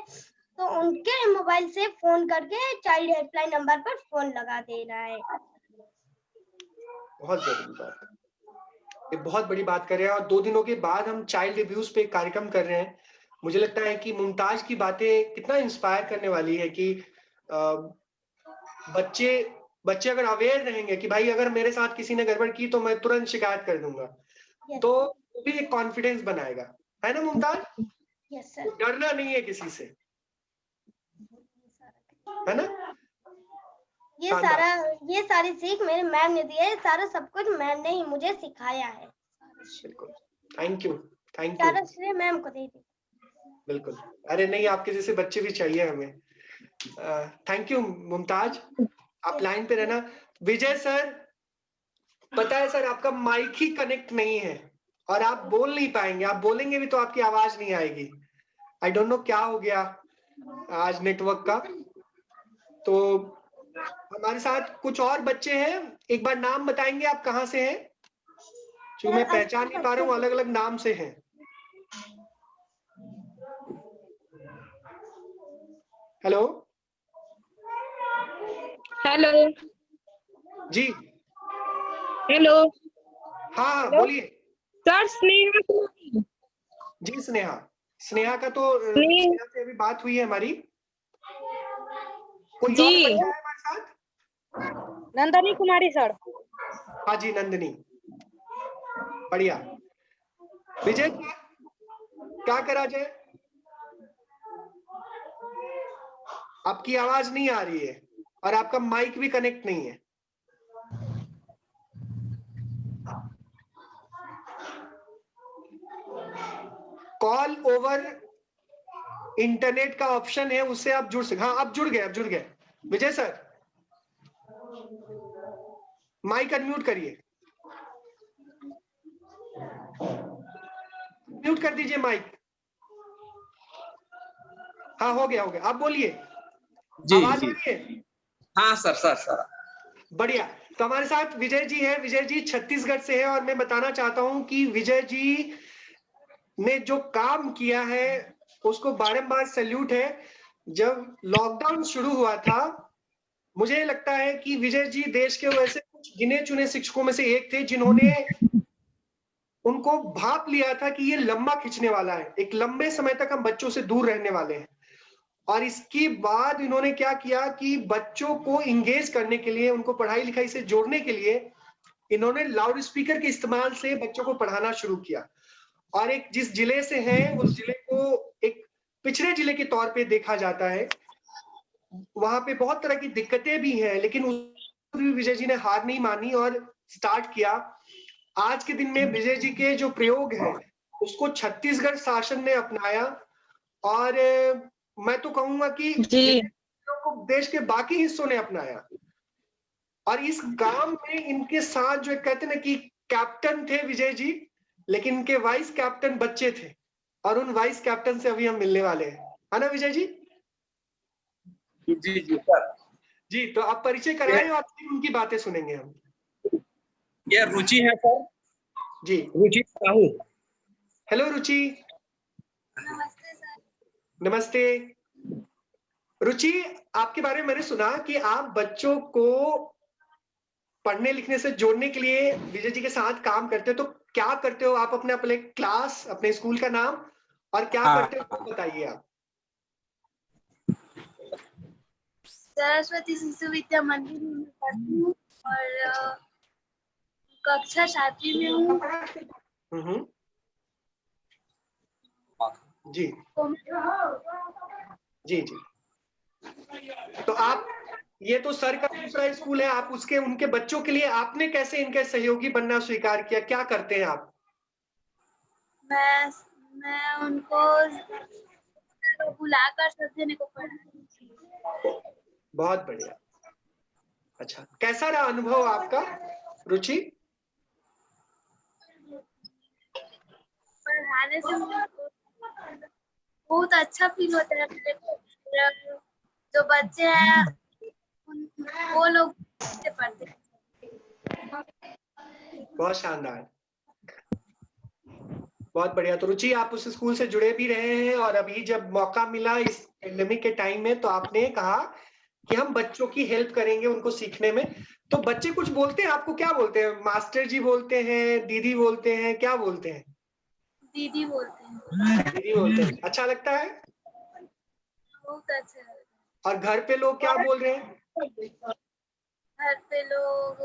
तो उनके मोबाइल से फोन करके चाइल्ड हेल्पलाइन नंबर पर फोन लगा देना है। बहुत जरूरी बात, ये बहुत बड़ी बात कर रहे हैं। और 2 दिनों के बाद हम चाइल्ड अब्यूज पे एक कार्यक्रम कर रहे हैं। मुझे लगता है कि मुमताज की बातें कितना इंस्पायर करने वाली है कि बच्चे अगर अवेयर रहेंगे कि भाई अगर मेरे साथ किसी ने गड़बड़ की तो मैं तुरंत शिकायत कर दूंगा, तो वो भी एक कॉन्फिडेंस बनाएगा, है ना मुमताज? Yes sir. डरना नहीं है किसी से, है ना? ये सारी सीख मेरे मैम ने दी है, सारा सब कुछ मैम ने ही मुझे सिखाया है। बिल्कुल, थैंक यू। सारा श्रेय मैम को दे दी। बिल्कुल, अरे नहीं, आपके जैसे बच्चे भी चाहिए हमें। थैंक यू मुमताज, आप लाइन पे रहना। विजय सर, पता है सर आपका माइक ही कनेक्ट नहीं है और आप बोल नहीं पाएंगे, आप बोलेंगे भी तो आपकी आवाज नहीं आएगी। आई डोंट नो क्या हो गया आज नेटवर्क का। तो हमारे साथ कुछ और बच्चे हैं, एक बार नाम बताएंगे आप कहाँ से हैं? क्योंकि मैं पहचान नहीं पा रहा हूँ, अलग अलग नाम से हैं। हेलो हेलो जी, हेलो। हाँ बोलिए। सर स्नेहा कुमारी। जी स्नेहा का तो स्नेहा स्नेहा से अभी बात हुई है हमारी। कोई और जी। बच्चा है हमारे साथ? नंदनी कुमारी सर। हाँ जी नंदिनी, बढ़िया। विजय क्या करा जाए? आपकी आवाज नहीं आ रही है और आपका माइक भी कनेक्ट नहीं है। कॉल ओवर इंटरनेट का ऑप्शन है, उससे आप जुड़ सकते। हाँ अब जुड़ गए विजय सर, माइक अनम्यूट करिए, म्यूट कर दीजिए माइक। हाँ हो गया, आप बोलिए। आवाज आ रही है? हाँ सर। बढ़िया। तो हमारे साथ विजय जी है। विजय जी छत्तीसगढ़ से है और मैं बताना चाहता हूं कि विजय जी ने जो काम किया है उसको बारंबार सैल्यूट है। जब लॉकडाउन शुरू हुआ था, मुझे लगता है कि विजय जी देश के वैसे कुछ गिने चुने शिक्षकों में से एक थे जिन्होंने उनको भाप लिया था कि ये लंबा खींचने वाला है, एक लंबे समय तक हम बच्चों से दूर रहने वाले हैं। और इसके बाद इन्होंने क्या किया कि बच्चों को इंगेज करने के लिए, उनको पढ़ाई लिखाई से जोड़ने के लिए इन्होंने लाउड स्पीकर के इस्तेमाल से बच्चों को पढ़ाना शुरू किया। और एक जिस जिले से हैं उस जिले को एक पिछड़े जिले के तौर पे देखा जाता है, वहां पे बहुत तरह की दिक्कतें भी हैं, लेकिन उस विजय जी ने हार नहीं मानी और स्टार्ट किया। आज के दिन में विजय जी के जो प्रयोग हैं उसको छत्तीसगढ़ शासन ने अपनाया और मैं तो कहूंगा कि को देश के बाकी हिस्सों ने अपनाया। और इस काम में इनके साथ जो कहते हैं ना कि कैप्टन थे विजय जी, लेकिन इनके वाइस कैप्टन बच्चे थे और उन वाइस कैप्टन से अभी हम मिलने वाले हैं, है ना विजय जी? जी सर जी, तो आप परिचय कराएं और फिर उनकी बातें सुनेंगे हम। ये रुचि है सर जी, रुचि साहू। हेलो रुचि। नमस्ते सर। नमस्ते रुचि, आपके बारे में मैंने सुना कि आप बच्चों को पढ़ने लिखने से जोड़ने के लिए विजय जी के साथ काम करते हो। तो क्या करते हो आप? अपने क्लास, अपने स्कूल का नाम और क्या करते हो बताइए आप। सरस्वती शिशु विद्या मंदिर में पढ़ती हूँ और कक्षा 7वीं में हूँ। जी जी जी। तो आप, ये तो सर का दूसरा स्कूल है, आप उसके उनके बच्चों के लिए आपने कैसे इनके सहयोगी बनना स्वीकार किया? क्या करते हैं आप? मैं उनको बुलाकर सब जने को पढ़ाती। बहुत बढ़िया। अच्छा, कैसा रहा अनुभव आपका रुचि? पढ़ाने से बहुत अच्छा फील होता है। जो बच्चे हैं वो लोग से पढ़ते हैं। बहुत शानदार, बहुत बढ़िया। तो रुचि, आप उस स्कूल से जुड़े भी रहे हैं और अभी जब मौका मिला इस पेंडेमिक के टाइम में तो आपने कहा कि हम बच्चों की हेल्प करेंगे उनको सीखने में। तो बच्चे कुछ बोलते हैं आपको? क्या बोलते हैं? मास्टर जी बोलते हैं, दीदी बोलते हैं, क्या बोलते हैं? दीदी बोलते हैं। दीदी बोलते हैं। अच्छा लगता है? बहुत अच्छा लगता है। और घर पे लोग क्या बोल रहे हैं? घर पे लोग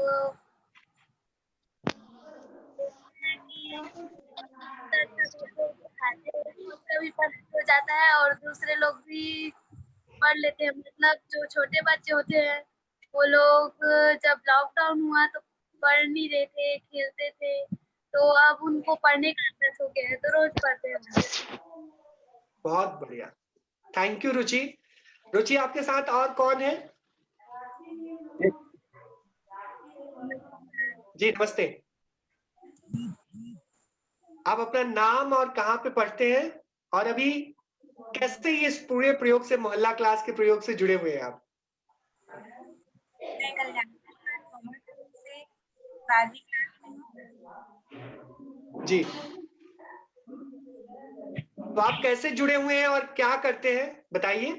कभी पढ़ हो जाता है और दूसरे लोग भी पढ़ लेते हैं। मतलब जो छोटे बच्चे होते हैं वो लोग जब लॉकडाउन हुआ तो पढ़ नहीं रहे थे, खेलते थे, तो अब उनको पढ़ने का आदत हो गया है तो रोज पढ़ते हैं। बहुत बढ़िया, थैंक यू रुचि। रुचि, आपके साथ और कौन है? जी नमस्ते। आप अपना नाम और कहाँ पे पढ़ते हैं और अभी कैसे ये इस पूरे प्रयोग से, मोहल्ला क्लास के प्रयोग से जुड़े हुए हैं आप? मैं कल्याण से 12वीं क्लास में हूँ। जी, तो आप कैसे जुड़े हुए हैं और क्या करते हैं, बताइए।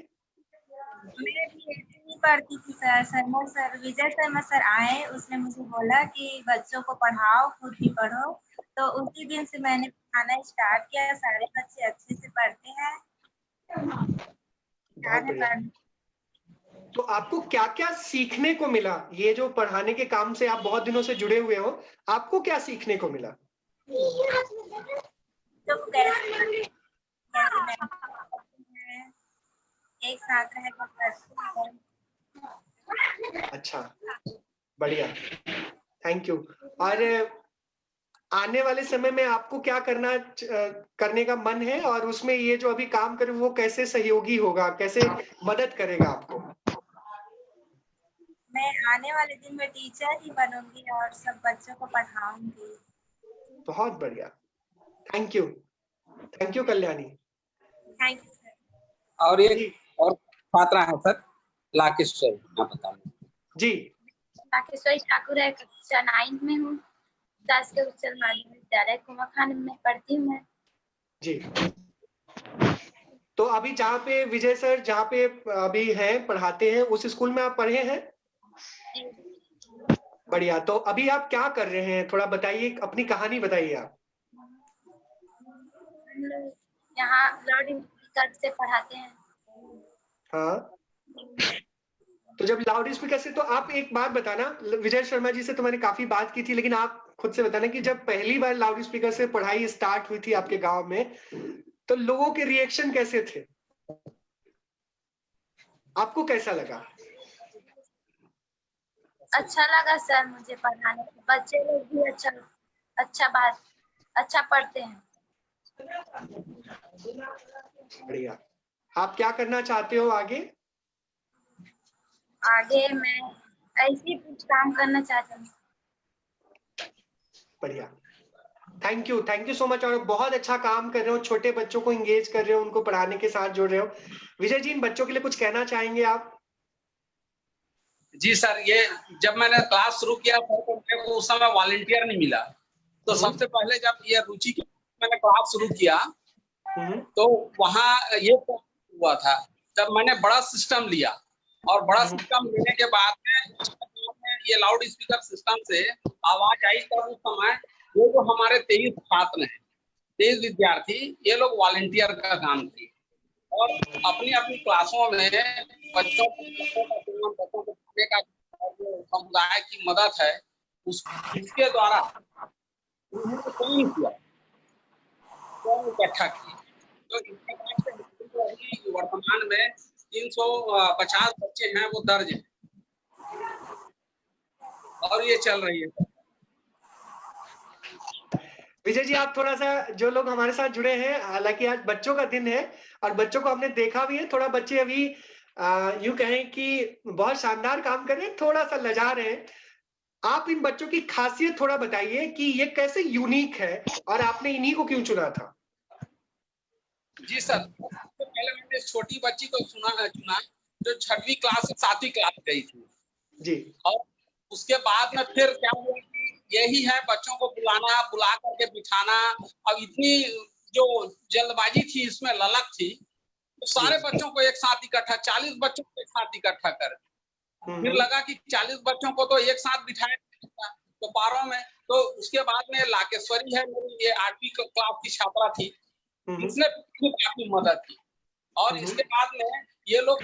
मैं भी नहीं पढ़ती थी sir. Sharma sir, Vijay Sharma sir आए, उसने मुझे बोला कि बच्चों को पढ़ाओ, खुद भी पढ़ो, तो उसी दिन से मैंने पढ़ाना स्टार्ट किया। सारे बच्चे अच्छे से पढ़ते हैं। बहुत बढ़िया। तो आपको क्या क्या सीखने को मिला? ये जो पढ़ाने के काम से आप बहुत दिनों से जुड़े हुए हो, आपको क्या सीखने को मिला? तो कैसे एक साथ रहकर करते हैं। अच्छा, बढ़िया, थैंक यू। और आने वाले समय में आपको क्या करने का मन है और उसमें ये जो अभी काम करें वो कैसे सहयोगी होगा, कैसे मदद करेगा आपको? मैं आने वाले दिन में टीचर ही बनूंगी और सब बच्चों को पढ़ाऊंगी। बहुत बढ़िया, thank you Kalyani. Thank you sir. और एक और छात्रा है सर, लाकेश्वरी, मैं बताऊँ जी। लाकेश्वरी ठाकुर है, कक्षा 9 में हूँ, शासकीय उच्चतर माध्यमिक विद्यालय कुमाखान में पढ़ती हूँ मैं। जी। तो अभी जहाँ पे विजय सर जहाँ पे अभी हैं पढ़ाते हैं उस स्कूल में आप पढ़े हैं? बढ़िया। तो अभी आप क्या कर रहे हैं, थोड़ा बताइए, अपनी कहानी बताइए आप। यहाँ लाउड स्पीकर से पढ़ाते हैं। हाँ, तो जब लाउड स्पीकर से, तो आप एक बात बताना, विजय शर्मा जी से तो मैंने काफी बात की थी, लेकिन आप खुद से बताना कि जब पहली बार लाउड स्पीकर से पढ़ाई स्टार्ट हुई थी आपके गांव में, तो लोगों के रिएक्शन कैसे थे? आपको कैसा लगा? अच्छा लगा सर मुझे पढ़ाने, बच्चे लोग भी अच्छा पढ़ते हैं। बढ़िया। आप क्या करना चाहते हो आगे? आगे मैं ऐसे ही कुछ काम करना चाहता हूँ। बढ़िया, थैंक यू सो मच। और बहुत अच्छा काम कर रहे हो, छोटे बच्चों को इंगेज कर रहे हो, उनको पढ़ाने के साथ जोड़ रहे हो। विजय जी, इन बच्चों के लिए कुछ कहना चाहेंगे आप? जी सर, ये जब मैंने क्लास शुरू किया था तो मेरे को उस समय वॉलंटियर नहीं मिला, तो सबसे पहले जब ये रुचि की मैंने क्लास शुरू किया तो वहाँ ये हुआ था, जब मैंने बड़ा सिस्टम लिया और बड़ा सिस्टम लेने के बाद में ये लाउड स्पीकर सिस्टम से आवाज आई, तब उस समय ये जो हमारे 23 छात्र हैं, 23 विद्यार्थी, ये लोग वॉलंटियर का काम किए और अपनी अपनी क्लासों में बच्चों को पढ़ने का समुदाय की मदद है उसके द्वारा उन्होंने किया, इकट्ठा किए। तो इसके बाद से वर्तमान में 350 बच्चे हैं, वो दर्ज हैं और ये चल रही है। विजय जी, आप थोड़ा सा, जो लोग हमारे साथ जुड़े हैं, हालांकि आज बच्चों का दिन है और बच्चों को हमने देखा भी है, थोड़ा बच्चे अभी यूं कहें कि बहुत शानदार काम कर रहे हैं, थोड़ा सा लजा रहे हैं। आप इन बच्चों की खासियत थोड़ा बताइए कि ये कैसे यूनिक है और आपने इन्हीं को क्यों चुना था? जी सर, तो पहले मैंने इस छोटी बच्ची को चुना जो 6वीं क्लास से 7वीं क्लास गई थी जी। और उसके बाद में फिर क्या हुआ कि यही है, बच्चों को बुला करके बिठाना। अब इतनी जो जल्दबाजी थी, इसमें ललक थी, तो सारे बच्चों को एक साथ इकट्ठा, 40 बच्चों को एक साथ इकट्ठा कर, फिर लगा कि 40 बच्चों को तो एक साथ बिठाया तो पारों में। तो उसके बाद में लाकेश्वरी है मेरी, ये 8वीं क्लास की छात्रा थी, इसने काफी मदद की। और इसके बाद में ये लोग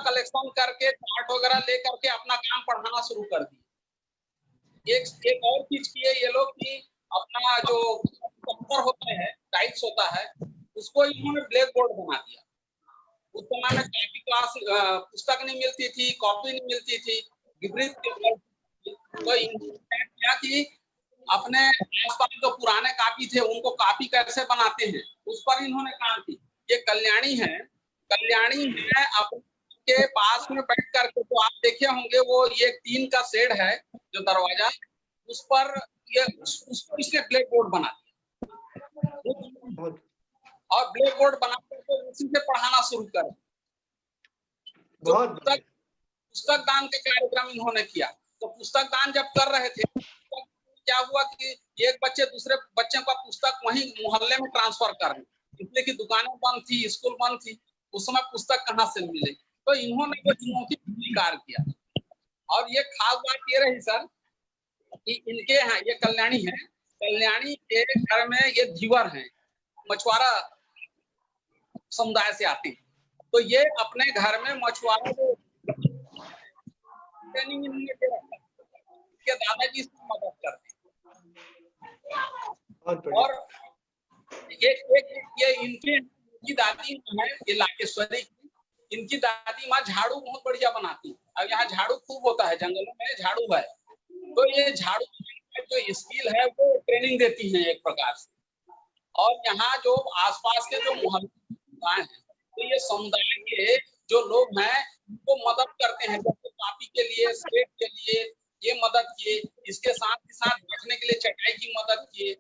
कलेक्शन करके चार्ट वगैरह ले करके अपना काम पढ़ाना शुरू कर दिए। एक और चीज किए ये लोग कि अपना जो कंप्यूटर होता है, टाइप्स होता है, उसको इन्होंने ब्लैक बोर्ड बना दिया। उस समय में कॉपी क्लास पुस्तक नहीं मिलती थी, कॉपी नहीं मिलती थी, विपरीत। तो इन्होंने क्या कि अपने आसपास जो पुराने कॉपी थे उनको कॉपी कैसे बनाते हैं उस पर इन्होंने काम की। ये कल्याणी है अपने के पास में बैठ करके, तो आप देखे होंगे वो ये 3 का शेड है जो दरवाजा, उस पर ये उसको इसने ब्लैक बोर्ड बना दिया और ब्लैक बोर्ड बना करके उसी से पढ़ाना शुरू कर। पुस्तक दान के कार्यक्रम इन्होंने किया। तो पुस्तक दान जब कर रहे थे तो क्या हुआ कि एक बच्चे दूसरे बच्चे का पुस्तक वहीं मोहल्ले में ट्रांसफर कर रहे, इसलिए कि दुकानें बंद थी, स्कूल बंद थी, उस समय पुस्तक कहाँ से मिले। तो इन्होंने वो चुनौती स्वीकार किया। और ये खास बात ये रही सर कि इनके यहाँ, ये कल्याणी है, कल्याणी के घर में ये धीवर हैं, मछुआरा समुदाय से आते हैं। तो ये अपने घर में मछुआरा को ट्रेनिंग इन्होंने दे रखा है, इसके दादाजी इसमें मदद करते हैं। और ये इनकी दादी है, ये लाकेश्वरी, इनकी दादी माँ झाड़ू बहुत बढ़िया बनाती है। अब यहाँ झाड़ू खूब होता है, जंगलों में झाड़ू है, तो ये झाड़ू जो स्किल है वो ट्रेनिंग देती है एक प्रकार से। और यहाँ जो आसपास के जो मोहल्ले हैं, तो ये समुदाय के जो लोग हैं उनको मदद करते हैं, जैसे कॉपी के लिए, स्लेट के लिए ये मदद किए। इसके साथ ही साथ बैठने के लिए चटाई की मदद किए,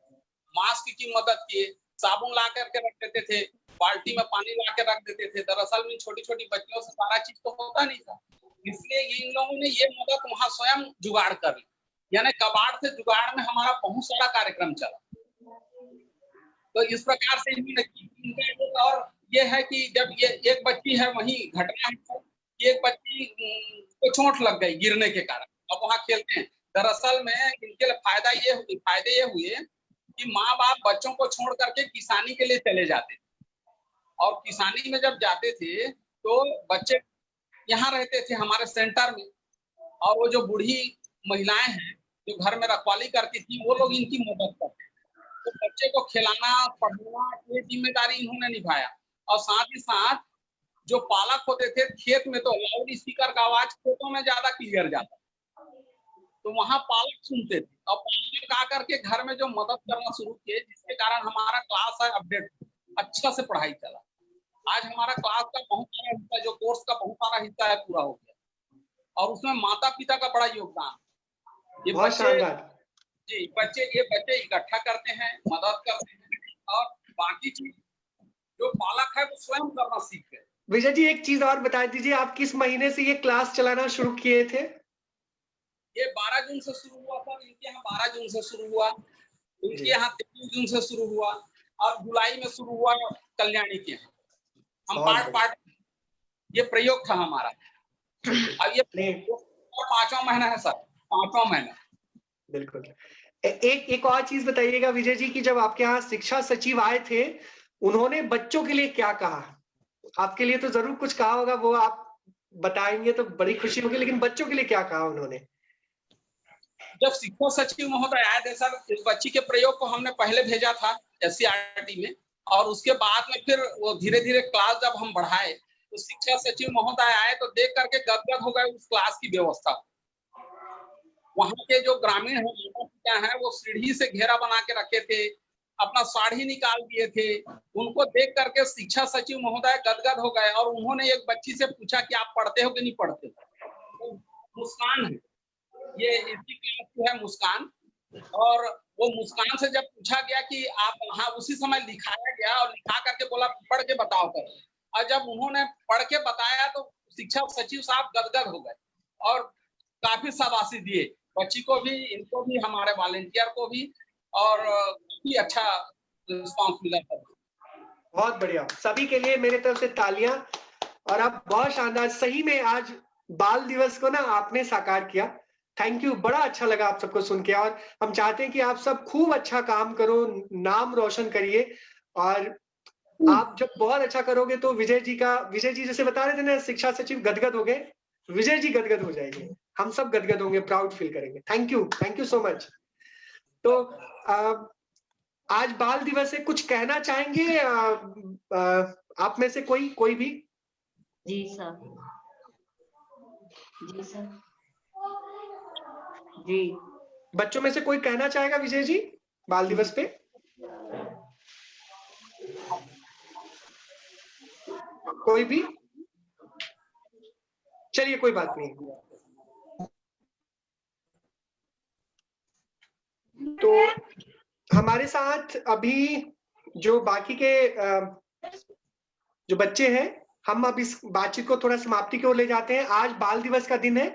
मास्क की मदद किए, साबुन ला करके रख देते थे, बाल्टी में पानी ला के रख देते थे। दरअसल में छोटी छोटी बच्चियों से सारा चीज तो होता नहीं था, इसलिए इन लोगों ने ये मदद वहां स्वयं जुगाड़ कर ली। यानी कबाड़ से जुगाड़ में हमारा बहुत सारा कार्यक्रम चला। तो इस प्रकार से इनका और ये है कि जब ये एक बच्ची है, वहीं घटना है, एक बच्ची को चोट लग गई गिरने के कारण, अब वहां खेलते हैं। दरअसल में इनके फायदे ये हुए कि माँ बाप बच्चों को छोड़ करके किसानी के लिए चले जाते थे, और किसानी में जब जाते थे तो बच्चे यहाँ रहते थे हमारे सेंटर में, और वो जो बूढ़ी महिलाएं हैं जो घर में रखवाली करती थी, वो लोग इनकी मदद करते। तो बच्चे को खिलाना, पढ़ाना, ये जिम्मेदारी इन्होंने निभाया। और साथ ही साथ जो पालक होते थे खेत में, तो लाउड स्पीकर का आवाज खेतों में ज्यादा क्लियर जाता, तो वहां पालक सुनते थे, और पालक आकर के घर में जो मदद करना शुरू किए, जिसके कारण हमारा क्लास है अपडेट, अच्छा से पढ़ाई चला। आज हमारा क्लास का बहुत सारा हिस्सा, जो कोर्स का बहुत सारा हिस्सा है, पूरा हो गया, और उसमें माता पिता का बड़ा योगदान। ये बच्चे इकट्ठा करते हैं, मदद करते हैं, और बाकी चीज जो पालक है वो स्वयं करना सीखते हैं। विजय जी, एक चीज और बता दीजिए, आप किस महीने से ये क्लास चलाना शुरू किए थे? ये 12 जून से शुरू हुआ था, इनके यहाँ 12 जून से शुरू हुआ, इनके यहाँ 23 जून से शुरू हुआ, और जुलाई में शुरू हुआ कल्याणी के यहाँ। हम पार्ट ये प्रयोग था हमारा। अब ये 5वां महीना है सर, 5वां महीना। बिल्कुल। एक और चीज बताइएगा विजय जी कि जब आपके यहाँ शिक्षा सचिव आए थे, उन्होंने बच्चों के लिए क्या कहा? आपके लिए तो जरूर कुछ कहा होगा, वो आप बताएंगे तो बड़ी खुशी होगी, लेकिन बच्चों के लिए क्या कहा उन्होंने? जब शिक्षा सचिव महोदय आए थे सर, इस बच्ची के प्रयोग को हमने पहले भेजा था SCRT में, और उसके बाद में फिर वो धीरे धीरे क्लास जब हम बढ़ाए, तो शिक्षा सचिव महोदय आए तो देख करके गदगद हो गए उस क्लास की व्यवस्था। वहां के जो ग्रामीण है, माता पिता है, वो सीढ़ी से घेरा बना के रखे थे, अपना साड़ी निकाल दिए थे। उनको देख करके शिक्षा सचिव महोदय गदगद हो गए, और उन्होंने एक बच्ची से पूछा कि आप पढ़ते हो कि नहीं पढ़ते? तो मुस्कान है, ये इसी क्लास की है मुस्कान, और वो मुस्कान से जब पूछा गया कि आप वहाँ, उसी समय लिखाया गया और लिखा करके बोला पढ़ के बताओ कर। और जब उन्होंने पढ़ के बताया तो शिक्षा सचिव साहब गदगद हो गए और काफी शाबाशी दिए, बच्ची को भी, इनको भी, हमारे वॉलंटियर को भी, और भी अच्छा रिस्पॉन्स मिला था। बहुत बढ़िया, सभी के लिए मेरे तरफ से तालियां। और आप बहुत शानदार, सही में आज बाल दिवस को ना आपने साकार किया। थैंक यू, बड़ा अच्छा लगा आप सबको सुन के। और हम चाहते हैं कि आप सब खूब अच्छा काम करो, नाम रोशन करिए। और आप जब बहुत अच्छा करोगे तो विजय जी जैसे बता रहे थे ना, शिक्षा सचिव गदगद हो गए, विजय जी गदगद हो जाएंगे, हम सब गदगद होंगे, प्राउड फील करेंगे। Thank you so much. तो आज बाल दिवस है, कुछ कहना चाहेंगे आप में से कोई भी? जी सर। जी सर। जी। बच्चों में से कोई कहना चाहेगा विजय जी बाल दिवस पे? कोई भी? चलिए, कोई बात नहीं। तो हमारे साथ अभी जो बाकी के जो बच्चे हैं, हम अब इस बातचीत को थोड़ा समाप्ति की ओर ले जाते हैं। आज बाल दिवस का दिन है,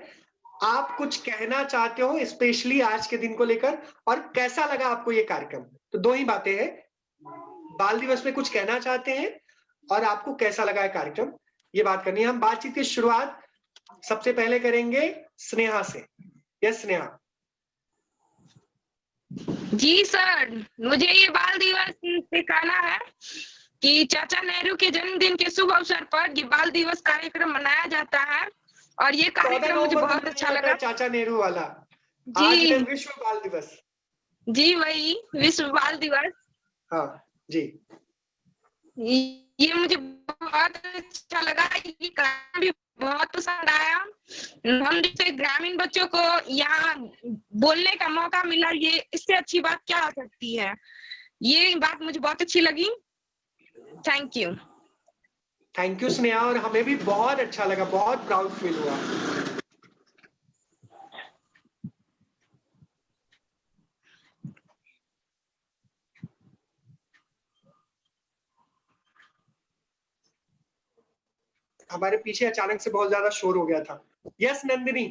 आप कुछ कहना चाहते हो स्पेशली आज के दिन को लेकर, और कैसा लगा आपको ये कार्यक्रम? तो दो ही बातें हैं, बाल दिवस में कुछ कहना चाहते हैं और आपको कैसा लगा है कार्यक्रम, ये बात करनी है। हम बातचीत की शुरुआत सबसे पहले करेंगे स्नेहा से। यस स्नेहा। जी सर, मुझे ये बाल दिवस से कहना है कि चाचा नेहरू के जन्मदिन के शुभ अवसर पर ये बाल दिवस कार्यक्रम मनाया जाता है और ये कार्यक्रम मुझे बहुत अच्छा लगा। चाचा नेहरू वाला जी, आज है विश्व बाल दिवस। जी वही विश्व बाल दिवस। हाँ जी, ये मुझे बहुत अच्छा लगा, ये कार्यक्रम भी बहुत पसंद आया। हम जैसे ग्रामीण बच्चों को यहाँ बोलने का मौका मिला, ये इससे अच्छी बात क्या हो सकती है। ये बात मुझे बहुत अच्छी लगी। Thank you Sneha. और हमें भी बहुत अच्छा लगा, बहुत प्राउड फील हुआ। हमारे पीछे अचानक से बहुत ज्यादा शोर हो गया था। यस नंदिनी,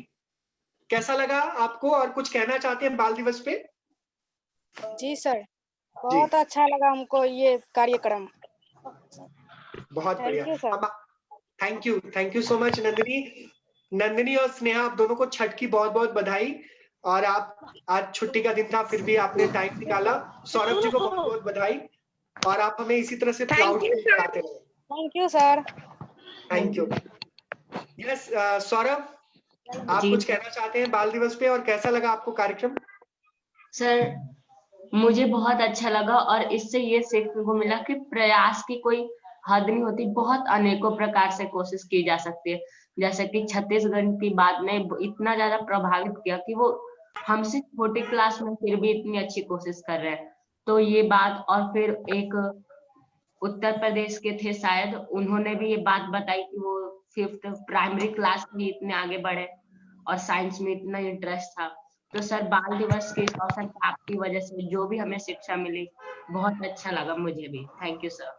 कैसा लगा आपको और कुछ कहना चाहते हैं बाल दिवस पे? जी सर, बहुत अच्छा लगा हमको ये कार्यक्रम। बहुत बढ़िया, thank you so much Nandini और स्नेहा, आप दोनों को छठ की बहुत बहुत बधाई। और आप आज छुट्टी का दिन था, फिर भी आपने टाइम निकाला। सौरभ जी को बहुत बहुत बधाई, और आप हमें इसी तरह से प्राउड फील कराते रहे। Thank you sir. Thank you. Yes Saurabh, आप कुछ कहना चाहते हैं बाल दिवस पे, और कैसा लगा आपको कार्यक्रम? सर मुझे बहुत अच्छा लगा, और इससे ये सीखने को मिला कि प्रयास की कोई हद नहीं होती, बहुत अनेकों प्रकार से कोशिश की जा सकती है। जैसे कि छत्तीसगढ़ की बात ने इतना ज्यादा प्रभावित किया कि वो हमसे छोटी क्लास में फिर भी इतनी अच्छी कोशिश कर रहे हैं। तो ये बात, और फिर एक उत्तर प्रदेश के थे शायद, उन्होंने भी ये बात बताई कि वो 5th प्राइमरी क्लास में इतने आगे बढ़े और साइंस में इतना इंटरेस्ट था। तो सर बाल दिवस के इस अवसर पर आपकी वजह से जो भी हमें शिक्षा मिली, बहुत अच्छा लगा मुझे भी। Thank you sir.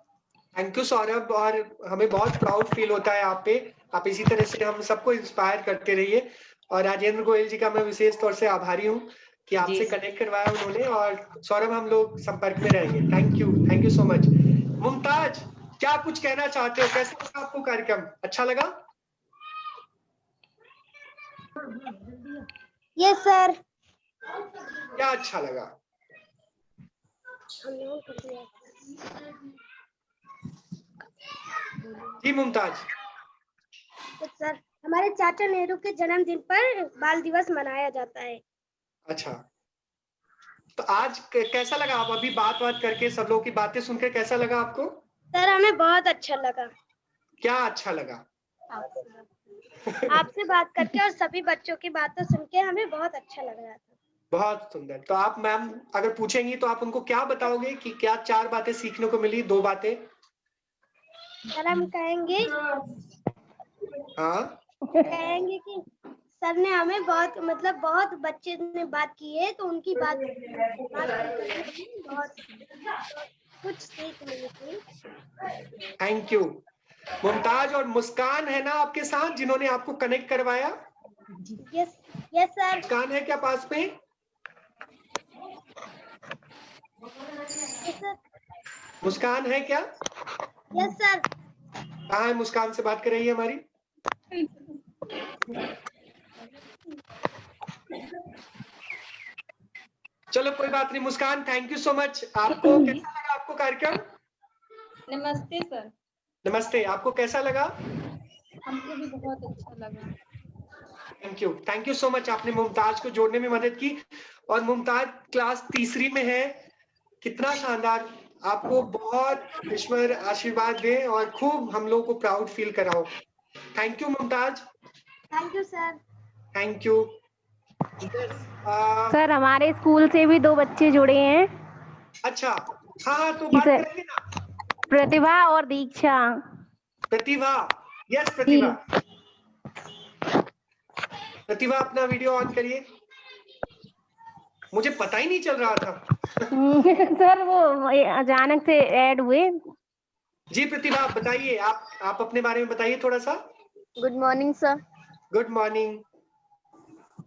Thank you Saurabh, और हमें बहुत प्राउड फील होता है आप पे। आप इसी तरह से हम सबको इंस्पायर करते रहिए। और राजेंद्र गोयल जी का मैं विशेष तौर से आभारी हूँ कि आपसे कनेक्ट करवाया उन्होंने। और सौरभ, हम लोग संपर्क में रहेंगे। Thank you so much. Mumtaz, क्या कुछ कहना चाहते हो? कैसा लगा आपको कार्यक्रम? अच्छा लगा? Yes sir. क्या अच्छा लगा? जी मुमताज। तो सर, हमारे चाचा नेहरू के जन्मदिन पर बाल दिवस मनाया जाता है। अच्छा, तो आज कैसा लगा? आप अभी बात करके, सब लोगों की बातें सुनकर कैसा लगा आपको? सर हमें बहुत अच्छा लगा। क्या अच्छा लगा? आपसे बात करके और सभी बच्चों की बातें सुन के हमें बहुत अच्छा लग रहा था। बहुत सुंदर। तो आप मैम अगर पूछेंगी तो आप उनको क्या बताओगे कि क्या 4 बातें सीखने को मिली? 2 बातें। सर हम कहेंगे कि सर ने हमें बहुत बच्चे ने बात की है, तो उनकी बात बहुत कुछ सीख मिली थी। Thank you. मुमताज और मुस्कान है ना आपके साथ, जिन्होंने आपको कनेक्ट करवाया? Yes yes sir. मुस्कान है क्या पास में? Yes sir. मुस्कान है क्या? Yes sir. कहाँ है मुस्कान? से बात कर रही है हमारी। चलो कोई बात नहीं मुस्कान, थैंक यू सो मच। आपको कैसा लगा आपको कार्यक्रम? नमस्ते सर। नमस्ते, आपको कैसा लगा? हमको भी बहुत अच्छा लगा। Thank you so much. आपने मुमताज को जोड़ने में मदद की, और मुमताज क्लास तीसरी में है। कितना शानदार। आपको बहुत ईश्वर आशीर्वाद दे और खूब हम लोगों को प्राउड फील कराओ। Thank you Mumtaz. Thank you sir. Thank you. Sir हमारे स्कूल से भी 2 बच्चे जुड़े हैं। अच्छा, हाँ तो बात करेंगे ना। प्रतिभा और दीक्षा। प्रतिभा, यस प्रतिभा। प्रतिभा अपना वीडियो ऑन करिए। मुझे पता ही नहीं चल रहा था। सर वो अचानक से ऐड हुए। जी प्रतिभा बताइए, आप अपने बारे में बताइए थोड़ा सा। Good morning sir. Good morning.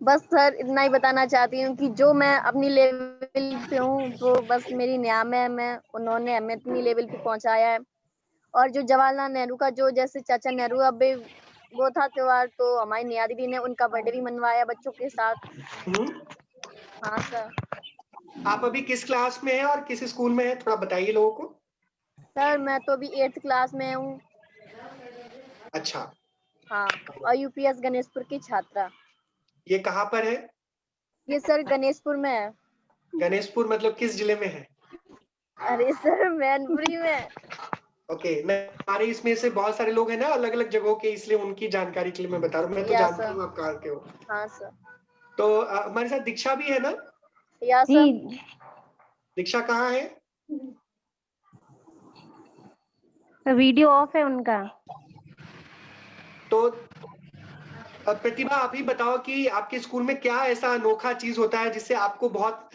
बस सर इतना ही बताना चाहती हूँ कि जो मैं अपनी लेवल पे हूँ वो बस मेरी नियामत है, उन्होंने हमें इतनी लेवल पे पहुंचाया है। और जो जवाहरलाल नेहरू का जो जैसे चाचा नेहरू अभी वो था त्योहार, तो हमारी निया दीदी ने उनका बर्थडे भी मनवाया बच्चों के साथ। हाँ सर। आप अभी किस क्लास में हैं और किस स्कूल में हैं, थोड़ा बताइए लोगों को। सर मैं तो अभी 8th क्लास में हूँ। अच्छा। हाँ, और यूपीएस गणेशपुर की छात्रा। ये कहाँ पर है? ये सर गणेशपुर में है। गणेशपुर मतलब किस जिले में है? अरे सर मैनपुरी में। ओके, मैं हमारे इसमें से बहुत सारे लोग हैं ना अलग अलग जगहों के, इसलिए उनकी जानकारी के लिए मैं बता रहा हूँ। मैं तो जानता हूँ आप कहाँ के हो। हाँ सर। तो हमारे साथ दीक्षा भी है ना? या सर। दीक्षा कहाँ है? वीडियो ऑफ है उनका। तो प्रतिभा आप ही बताओ कि आपके स्कूल में क्या ऐसा अनोखा चीज होता है जिससे आपको बहुत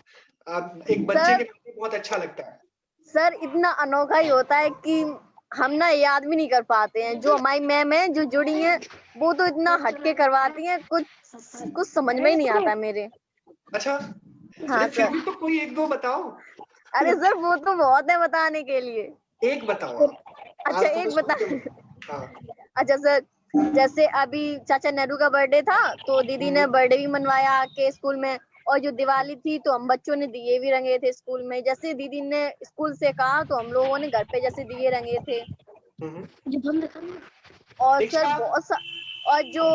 एक बच्चे के लिए बहुत अच्छा लगता है? सर इतना अनोखा ही होता है कि हम ना याद भी नहीं कर पाते हैं। जो हमारी मैम है जो जुड़ी है वो तो इतना हटके करवाती हैं, कुछ समझ में ही नहीं आता मेरे। अच्छा। हाँ फिर सर। भी तो कोई एक दो बताओ। अरे सर वो तो बहुत है बताने के लिए। एक बताओ। अच्छा एक बता। अच्छा सर, जैसे अभी चाचा नेहरू का बर्थडे था तो दीदी ने बर्थडे भी मनवाया आके स्कूल में। और जो दिवाली थी तो हम बच्चों ने दिए भी रंगे थे स्कूल में। जैसे दीदी ने स्कूल से कहा तो हम लोगों ने घर पे जैसे दिए रंगे थे। और सर और जो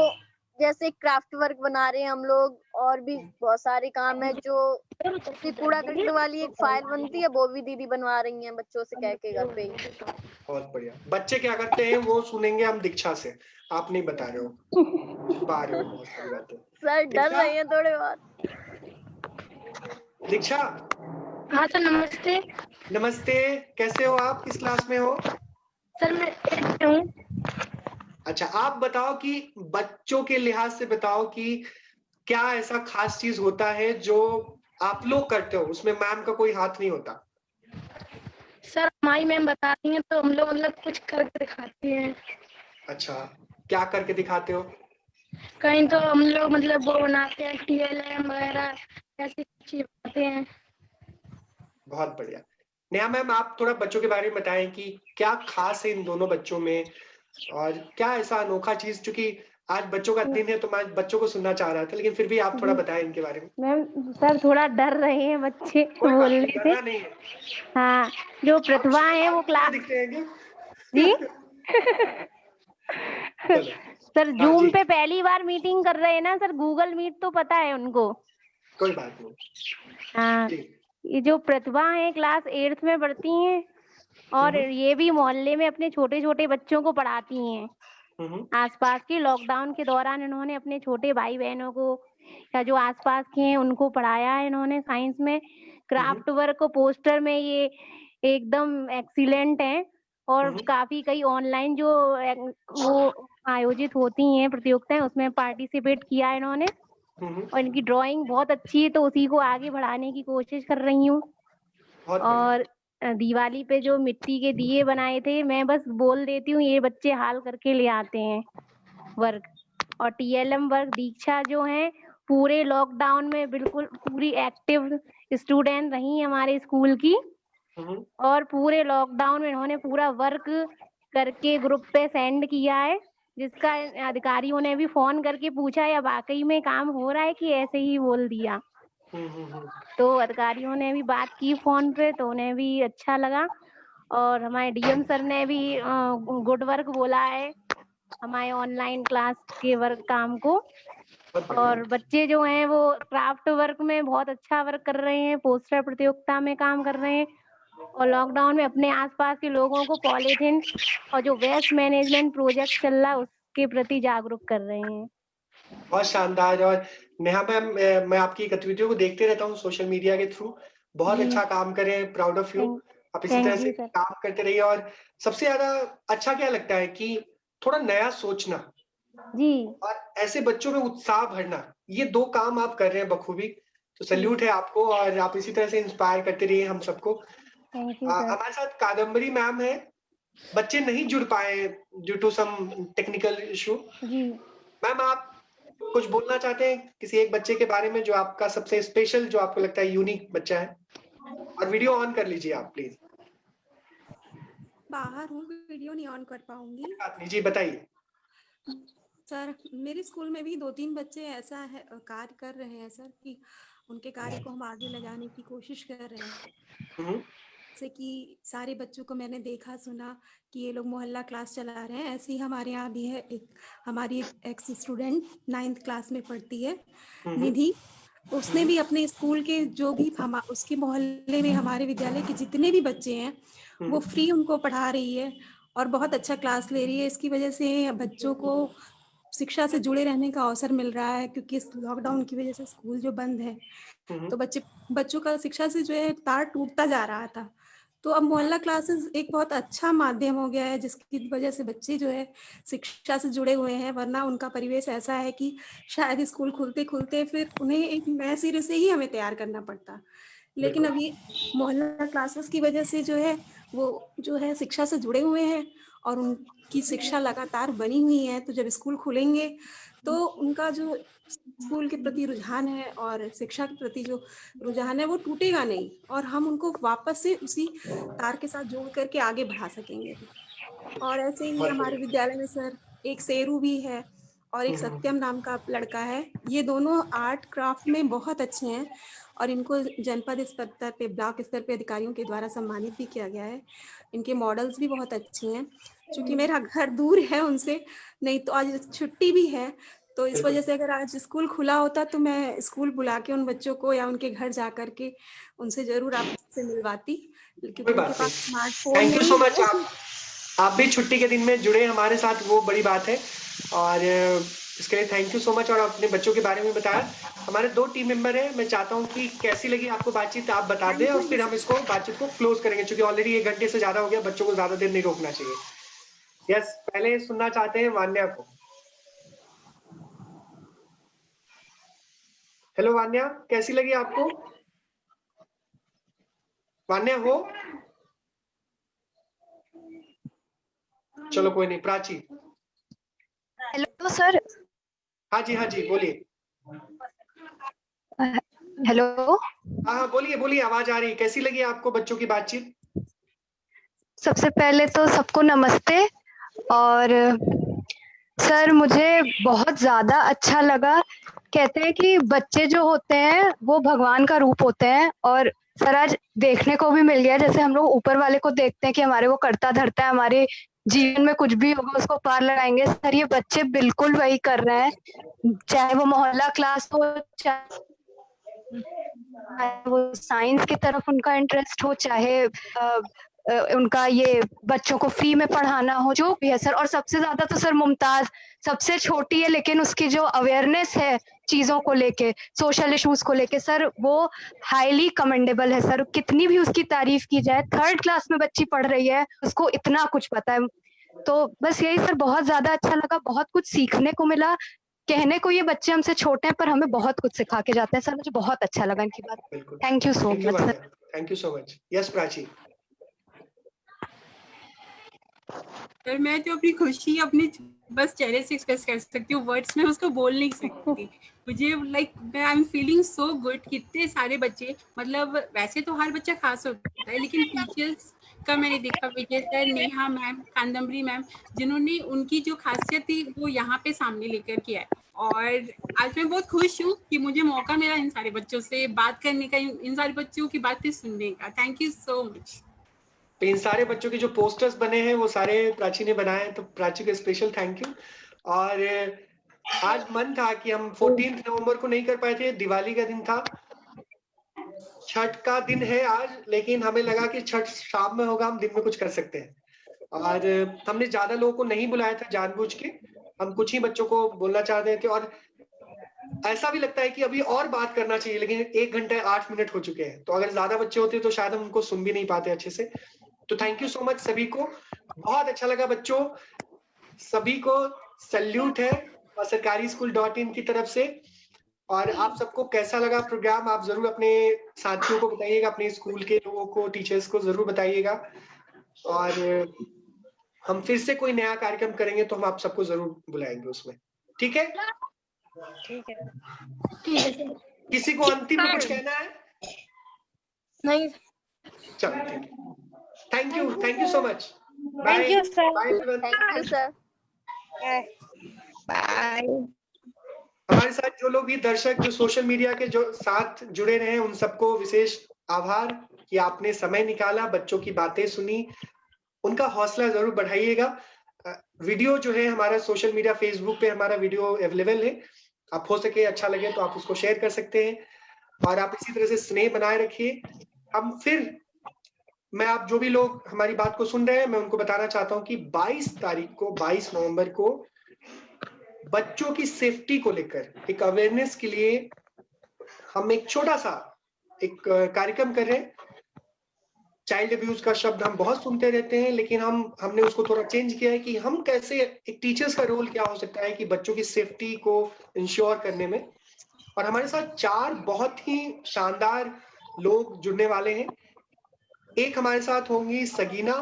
जैसे क्राफ्ट वर्क बना रहे हैं हम लोग, और भी बहुत सारे काम है। जो कूड़ा करकट वाली एक फाइल बनती है वो भी दीदी बनवा रही हैं बच्चों से कह के घर पे ही। बहुत बढ़िया। बच्चे क्या करते हैं वो सुनेंगे हम दीक्षा से, आप नहीं बता रहे हो। छुपा रहे हो बहुत सारी बातें। सर डर रहे हैं थोड़े बहुत। दीक्षा। हाँ सर नमस्ते। नमस्ते, कैसे हो आप? किस क्लास में हो? सर मैं 8th में हूँ। अच्छा, आप बताओ कि बच्चों के लिहाज से बताओ कि क्या ऐसा खास चीज होता है जो आप लोग करते हो, उसमें मैम का कोई हाथ नहीं होता? सर हमारी मैम बताती हैं तो हम लोग मतलब कुछ करके दिखाते हैं। अच्छा, क्या करके दिखाते हो? कहीं तो हम लोग मतलब वो बनाते हैं TLM वगैरह ऐसी चीज बनाते हैं। बहुत बढ़िया। नेहा मैम, आप थोड़ा बच्चों के बारे में बताएं कि क्या खास है इन दोनों बच्चों में, और क्या ऐसा अनोखा चीज, क्योंकि आज बच्चों का दिन है तो मैं बच्चों को सुनना चाह रहा था, लेकिन फिर भी आप थोड़ा बताएं इनके बारे में। मैम सर थोड़ा डर रहे हैं बच्चे बोलने से। नहीं है। हाँ, जो प्रतिभा है वो क्लास जी सर जूम पे पहली बार मीटिंग कर रहे हैं ना सर, गूगल मीट तो पता है उनको। कोई बात नहीं। हाँ, ये जो प्रतिभा है क्लास 8th में पढ़ती हैं, और ये भी मोहल्ले में अपने छोटे छोटे बच्चों को पढ़ाती हैं। आसपास के लॉकडाउन के दौरान इन्होंने अपने छोटे भाई बहनों को या जो आसपास के हैं उनको पढ़ाया है इन्होंने साइंस में। क्राफ्ट वर्क पोस्टर में ये एकदम एक्सीलेंट है। और काफी कई ऑनलाइन जो वो आयोजित होती हैं प्रतियोगिताएं उसमें पार्टिसिपेट किया है इन्होंने। और इनकी ड्राइंग बहुत अच्छी है तो उसी को आगे बढ़ाने की कोशिश कर रही हूँ। और दिवाली पे जो मिट्टी के दिए बनाए थे, मैं बस बोल देती हूँ ये बच्चे हाल करके ले आते हैं वर्क। और TLM वर्क दीक्षा जो है पूरे लॉकडाउन में बिल्कुल पूरी एक्टिव स्टूडेंट रही हमारे स्कूल की, और पूरे लॉकडाउन में इन्होंने पूरा वर्क करके ग्रुप पे सेंड किया है, जिसका अधिकारियों ने भी फोन करके पूछा या वाकई में काम हो रहा है कि ऐसे ही बोल दिया। तो अधिकारियों ने भी बात की फोन पे, तो उन्हें भी अच्छा लगा। और हमारे DM सर ने भी गुड वर्क बोला है हमारे ऑनलाइन क्लास के वर्क काम को। और बच्चे जो हैं वो क्राफ्ट वर्क में बहुत अच्छा वर्क कर रहे हैं, पोस्टर प्रतियोगिता में काम कर रहे हैं, और लॉकडाउन में अपने आसपास के लोगों को पॉलीथीन और जो वेस्ट मैनेजमेंट प्रोजेक्ट चल रहा है उसके प्रति जागरूक कर रहे हैं। बहुत शानदार। और नेहा मैम, मैं आपकी गतिविधियों को देखते रहता हूँ सोशल मीडिया के थ्रू, बहुत अच्छा काम कर रहे हैं, प्राउड ऑफ यू। आप इसी तरह से काम करते रहिए। और सबसे ज्यादा अच्छा क्या लगता है कि थोड़ा नया सोचना जी, और ऐसे बच्चों में उत्साह भरना, ये 2 काम आप कर रहे हैं बखूबी। तो सैल्यूट है आपको, और आप इसी तरह से इंस्पायर करते रहिए हम सबको। हमारे साथ कादम्बरी मैम है। बच्चे नहीं जुड़ पाए due to some technical issue. Ma'am, आप कुछ बोलना चाहते हैं किसी एक बच्चे के बारे में जो आपका सबसे स्पेशल, जो आपको लगता है यूनिक बच्चा है? और वीडियो ऑन कर लीजिए आप प्लीज। बाहर हूँ, वीडियो नहीं ऑन कर पाऊंगी। जी बताइए। सर, मेरे स्कूल में भी 2-3 बच्चे ऐसा है कार्य कर रहे हैं सर, कि उनके कार्य को हम आगे ले जाने की कोशिश कर रहे हैं। जैसे कि सारे बच्चों को मैंने देखा सुना कि ये लोग मोहल्ला क्लास चला रहे हैं। ऐसे ही हमारे यहाँ भी है हमारी एक्स स्टूडेंट 9th क्लास में पढ़ती है, निधि। उसने भी अपने स्कूल के जो भी उसके मोहल्ले में हमारे विद्यालय के जितने भी बच्चे हैं वो फ्री उनको पढ़ा रही है और बहुत अच्छा क्लास ले रही है। इसकी वजह से बच्चों को शिक्षा से जुड़े रहने का अवसर मिल रहा है, क्योंकि इस लॉकडाउन की वजह से स्कूल जो बंद है तो बच्चों का शिक्षा से जो है तार टूटता जा रहा था। तो अब मोहल्ला क्लासेस एक बहुत अच्छा माध्यम हो गया है, जिसकी वजह से बच्चे जो है शिक्षा से जुड़े हुए हैं। वरना उनका परिवेश ऐसा है कि शायद स्कूल खुलते खुलते फिर उन्हें एक नए सिरे से ही हमें तैयार करना पड़ता। लेकिन अभी मोहल्ला क्लासेस की वजह से जो है वो जो है शिक्षा से जुड़े हुए हैं और उनकी शिक्षा लगातार बनी हुई है। तो जब स्कूल खुलेंगे तो उनका जो स्कूल के प्रति रुझान है और शिक्षा के प्रति जो रुझान है वो टूटेगा नहीं, और हम उनको वापस से उसी तार के साथ जोड़ करके आगे बढ़ा सकेंगे। और ऐसे ही हमारे विद्यालय में सर एक शेरू भी है और एक सत्यम नाम का लड़का है। ये दोनों आर्ट क्राफ्ट में बहुत अच्छे हैं और इनको जनपद स्तर पे, ब्लॉक स्तर पे अधिकारियों के द्वारा सम्मानित भी किया गया है। इनके मॉडल्स भी बहुत अच्छे हैं। चूंकि मेरा घर दूर है उनसे, नहीं तो आज छुट्टी भी है, तो इस वजह से अगर आज स्कूल खुला होता तो मैं स्कूल बुला के उन बच्चों को या उनके घर जा करके उनसे जरूर आपसे मिलवाती, क्योंकि उनके पास स्मार्टफोन नहीं है। Thank you so much. आप भी छुट्टी के दिन में जुड़े हमारे साथ, वो बड़ी बात है, और इसके लिए थैंक यू सो मच। और अपने बच्चों के बारे में बताया। हमारे 2 टीम मेंबर हैं। मैं चाहता हूं कि कैसी लगी आपको बातचीत, आप बता दें और फिर हम इसको बातचीत को क्लोज करेंगे, क्योंकि ऑलरेडी 1 घंटे से ज्यादा हो गया। बच्चों को ज्यादा देर नहीं रोकना चाहिए। यस, पहले सुनना चाहते हैं वान्या को। हेलो वान्या, कैसी लगी आपको? वान्या हो? चलो कोई नहीं। प्राची। Hello sir. हाँ जी बोलिए। हेलो। हाँ बोलिए बोलिए, आवाज आ रही है। कैसी लगी आपको बच्चों की बातचीत? सबसे पहले तो सबको नमस्ते। और सर मुझे बहुत ज्यादा अच्छा लगा। कहते हैं कि बच्चे जो होते हैं वो भगवान का रूप होते हैं, और सर आज देखने को भी मिल गया। जैसे हम लोग ऊपर वाले को देखते हैं कि हमारे वो करता धरता है, हमारे जीवन में कुछ भी होगा उसको पार लगाएंगे। सर ये बच्चे बिल्कुल वही कर रहे हैं, चाहे वो मोहल्ला क्लास हो, चाहे वो साइंस की तरफ उनका इंटरेस्ट हो, चाहे उनका ये बच्चों को फ्री में पढ़ाना हो, जो भी है सर। और सबसे ज्यादा तो सर मुमताज सबसे छोटी है, लेकिन उसकी जो अवेयरनेस है चीजों को लेके, सोशल इश्यूज को लेके, सर वो हाईली कमेंडेबल है सर। कितनी भी उसकी तारीफ की जाए, 3rd क्लास में बच्ची पढ़ रही है, उसको इतना कुछ पता है। तो बस यही सर, बहुत ज्यादा अच्छा लगा, बहुत कुछ सीखने को मिला। कहने को ये बच्चे हमसे छोटे हैं पर हमें बहुत कुछ सिखा के जाते हैं सर। मुझे बहुत अच्छा लगा इनकी बात। Thank you so much sir. Thank you so much. Yes Prachi. Sir मैं तो अपनी खुशी अपने बस चेहरे से एक्सप्रेस कर सकती हूँ, वर्ड्स में उसको बोल नहीं सकती। मुझे लाइक मैं I am feeling so good. कितने सारे बच्चे, मतलब वैसे तो हर बच्चा खास होता है, लेकिन टीचर्स का मैंने देखा, विजय सर, नेहा मैम, कांदम्बरी मैम, जिन्होंने उनकी जो खासियत थी वो यहाँ पे सामने लेकर के आए। और आज मैं बहुत खुश हूँ कि मुझे मौका मिला इन सारे बच्चों से बात करने का, इन सारे बच्चों की बातें सुनने का। Thank you so much. तो इन सारे बच्चों के जो पोस्टर्स बने हैं वो सारे प्राची ने बनाए हैं, तो प्राची का स्पेशल थैंक यू। और आज मन था कि हम 14 नवंबर को नहीं कर पाए थे, दिवाली का दिन था, छठ का दिन है आज, लेकिन हमें लगा कि छठ शाम में होगा, हम दिन में कुछ कर सकते हैं। और हमने ज्यादा लोगों को नहीं बुलाया था जानबूझ के, हम कुछ ही बच्चों को बोलना चाहते थे। और ऐसा भी लगता है कि अभी और बात करना चाहिए, लेकिन 1 घंटा 8 मिनट हो चुके हैं, तो अगर ज्यादा बच्चे होते तो शायद हम उनको सुन भी नहीं पाते अच्छे से। तो थैंक यू सो मच सभी को, बहुत अच्छा लगा बच्चों, सभी को सैल्यूट है और sarkarischool.in की तरफ से। और आप सबको कैसा लगा प्रोग्राम, आप जरूर अपने साथियों को बताइएगा, अपने स्कूल के लोगों को, टीचर्स को जरूर बताइएगा। और हम फिर से कोई नया कार्यक्रम करेंगे तो हम आप सबको जरूर बुलाएंगे उसमें, ठीक है? ठीक है। ठीक है सर। किसी को अंतिम में कुछ कहना है? नहीं। चलो ठीक है, thank you so much, thank you sir. Thank you sir. Bye. हमारे साथ जो लोग भी दर्शक जो सोशल मीडिया के जो साथ जुड़े रहे हैं, उन सबको विशेष आभार कि आपने समय निकाला, बच्चों की बातें सुनी, उनका हौसला जरूर बढ़ाइएगा। वीडियो जो है हमारा सोशल मीडिया फेसबुक पे हमारा वीडियो अवेलेबल है, आप हो सके अच्छा लगे तो आप उसको शेयर कर सकते हैं। और आप इसी तरह से स्नेह बनाए रखिए। हम फिर, मैं आप जो भी लोग हमारी बात को सुन रहे हैं, मैं उनको बताना चाहता हूं कि 22 नवंबर को बच्चों की सेफ्टी को लेकर एक अवेयरनेस के लिए हम एक छोटा सा एक कार्यक्रम कर रहे हैं। चाइल्ड अब्यूज का शब्द हम बहुत सुनते रहते हैं, लेकिन हमने उसको थोड़ा चेंज किया है कि हम कैसे, एक टीचर्स का रोल क्या हो सकता है कि बच्चों की सेफ्टी को इंश्योर करने में। और हमारे साथ 4 बहुत ही शानदार लोग जुड़ने वाले हैं। एक हमारे साथ होंगी सगीना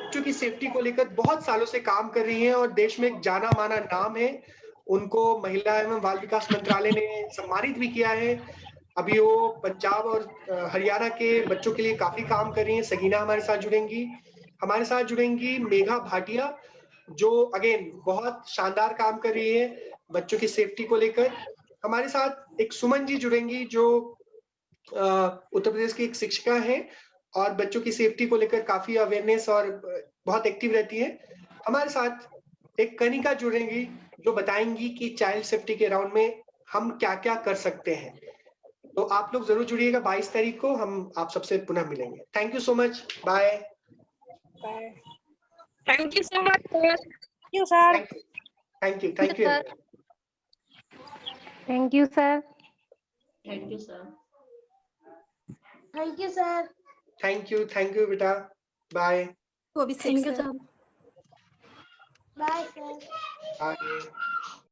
बच्चों की सेफ्टी को लेकर बहुत सालों से काम कर रही हैं और देश में एक जाना माना नाम है। उनको महिला एवं बाल विकास मंत्रालय ने सम्मानित भी किया है। अभी वो पंजाब और हरियाणा के बच्चों के लिए काफी काम कर रही हैं। सगीना हमारे साथ जुड़ेंगी। हमारे साथ जुड़ेंगी मेघा भाटिया, जो अगेन बहुत शानदार काम कर रही है बच्चों की सेफ्टी को लेकर। हमारे साथ एक सुमन जी जुड़ेंगी, जो उत्तर प्रदेश की एक शिक्षिका है और बच्चों की सेफ्टी को लेकर काफी अवेयरनेस और बहुत एक्टिव रहती है। हमारे साथ एक कनिका जुड़ेंगी, जो बताएंगी कि चाइल्ड सेफ्टी के राउंड में हम क्या क्या कर सकते हैं। तो आप लोग जरूर जुड़िएगा। 22 तारीख को हम आप सबसे पुनः मिलेंगे। Thank you so much, bye. Thank you so much sir. Thank you sir. Thank you thank you sir. Thank you sir. Thank you sir. Thank you बेटा, bye. Thank you sir. Bye sir. Bye.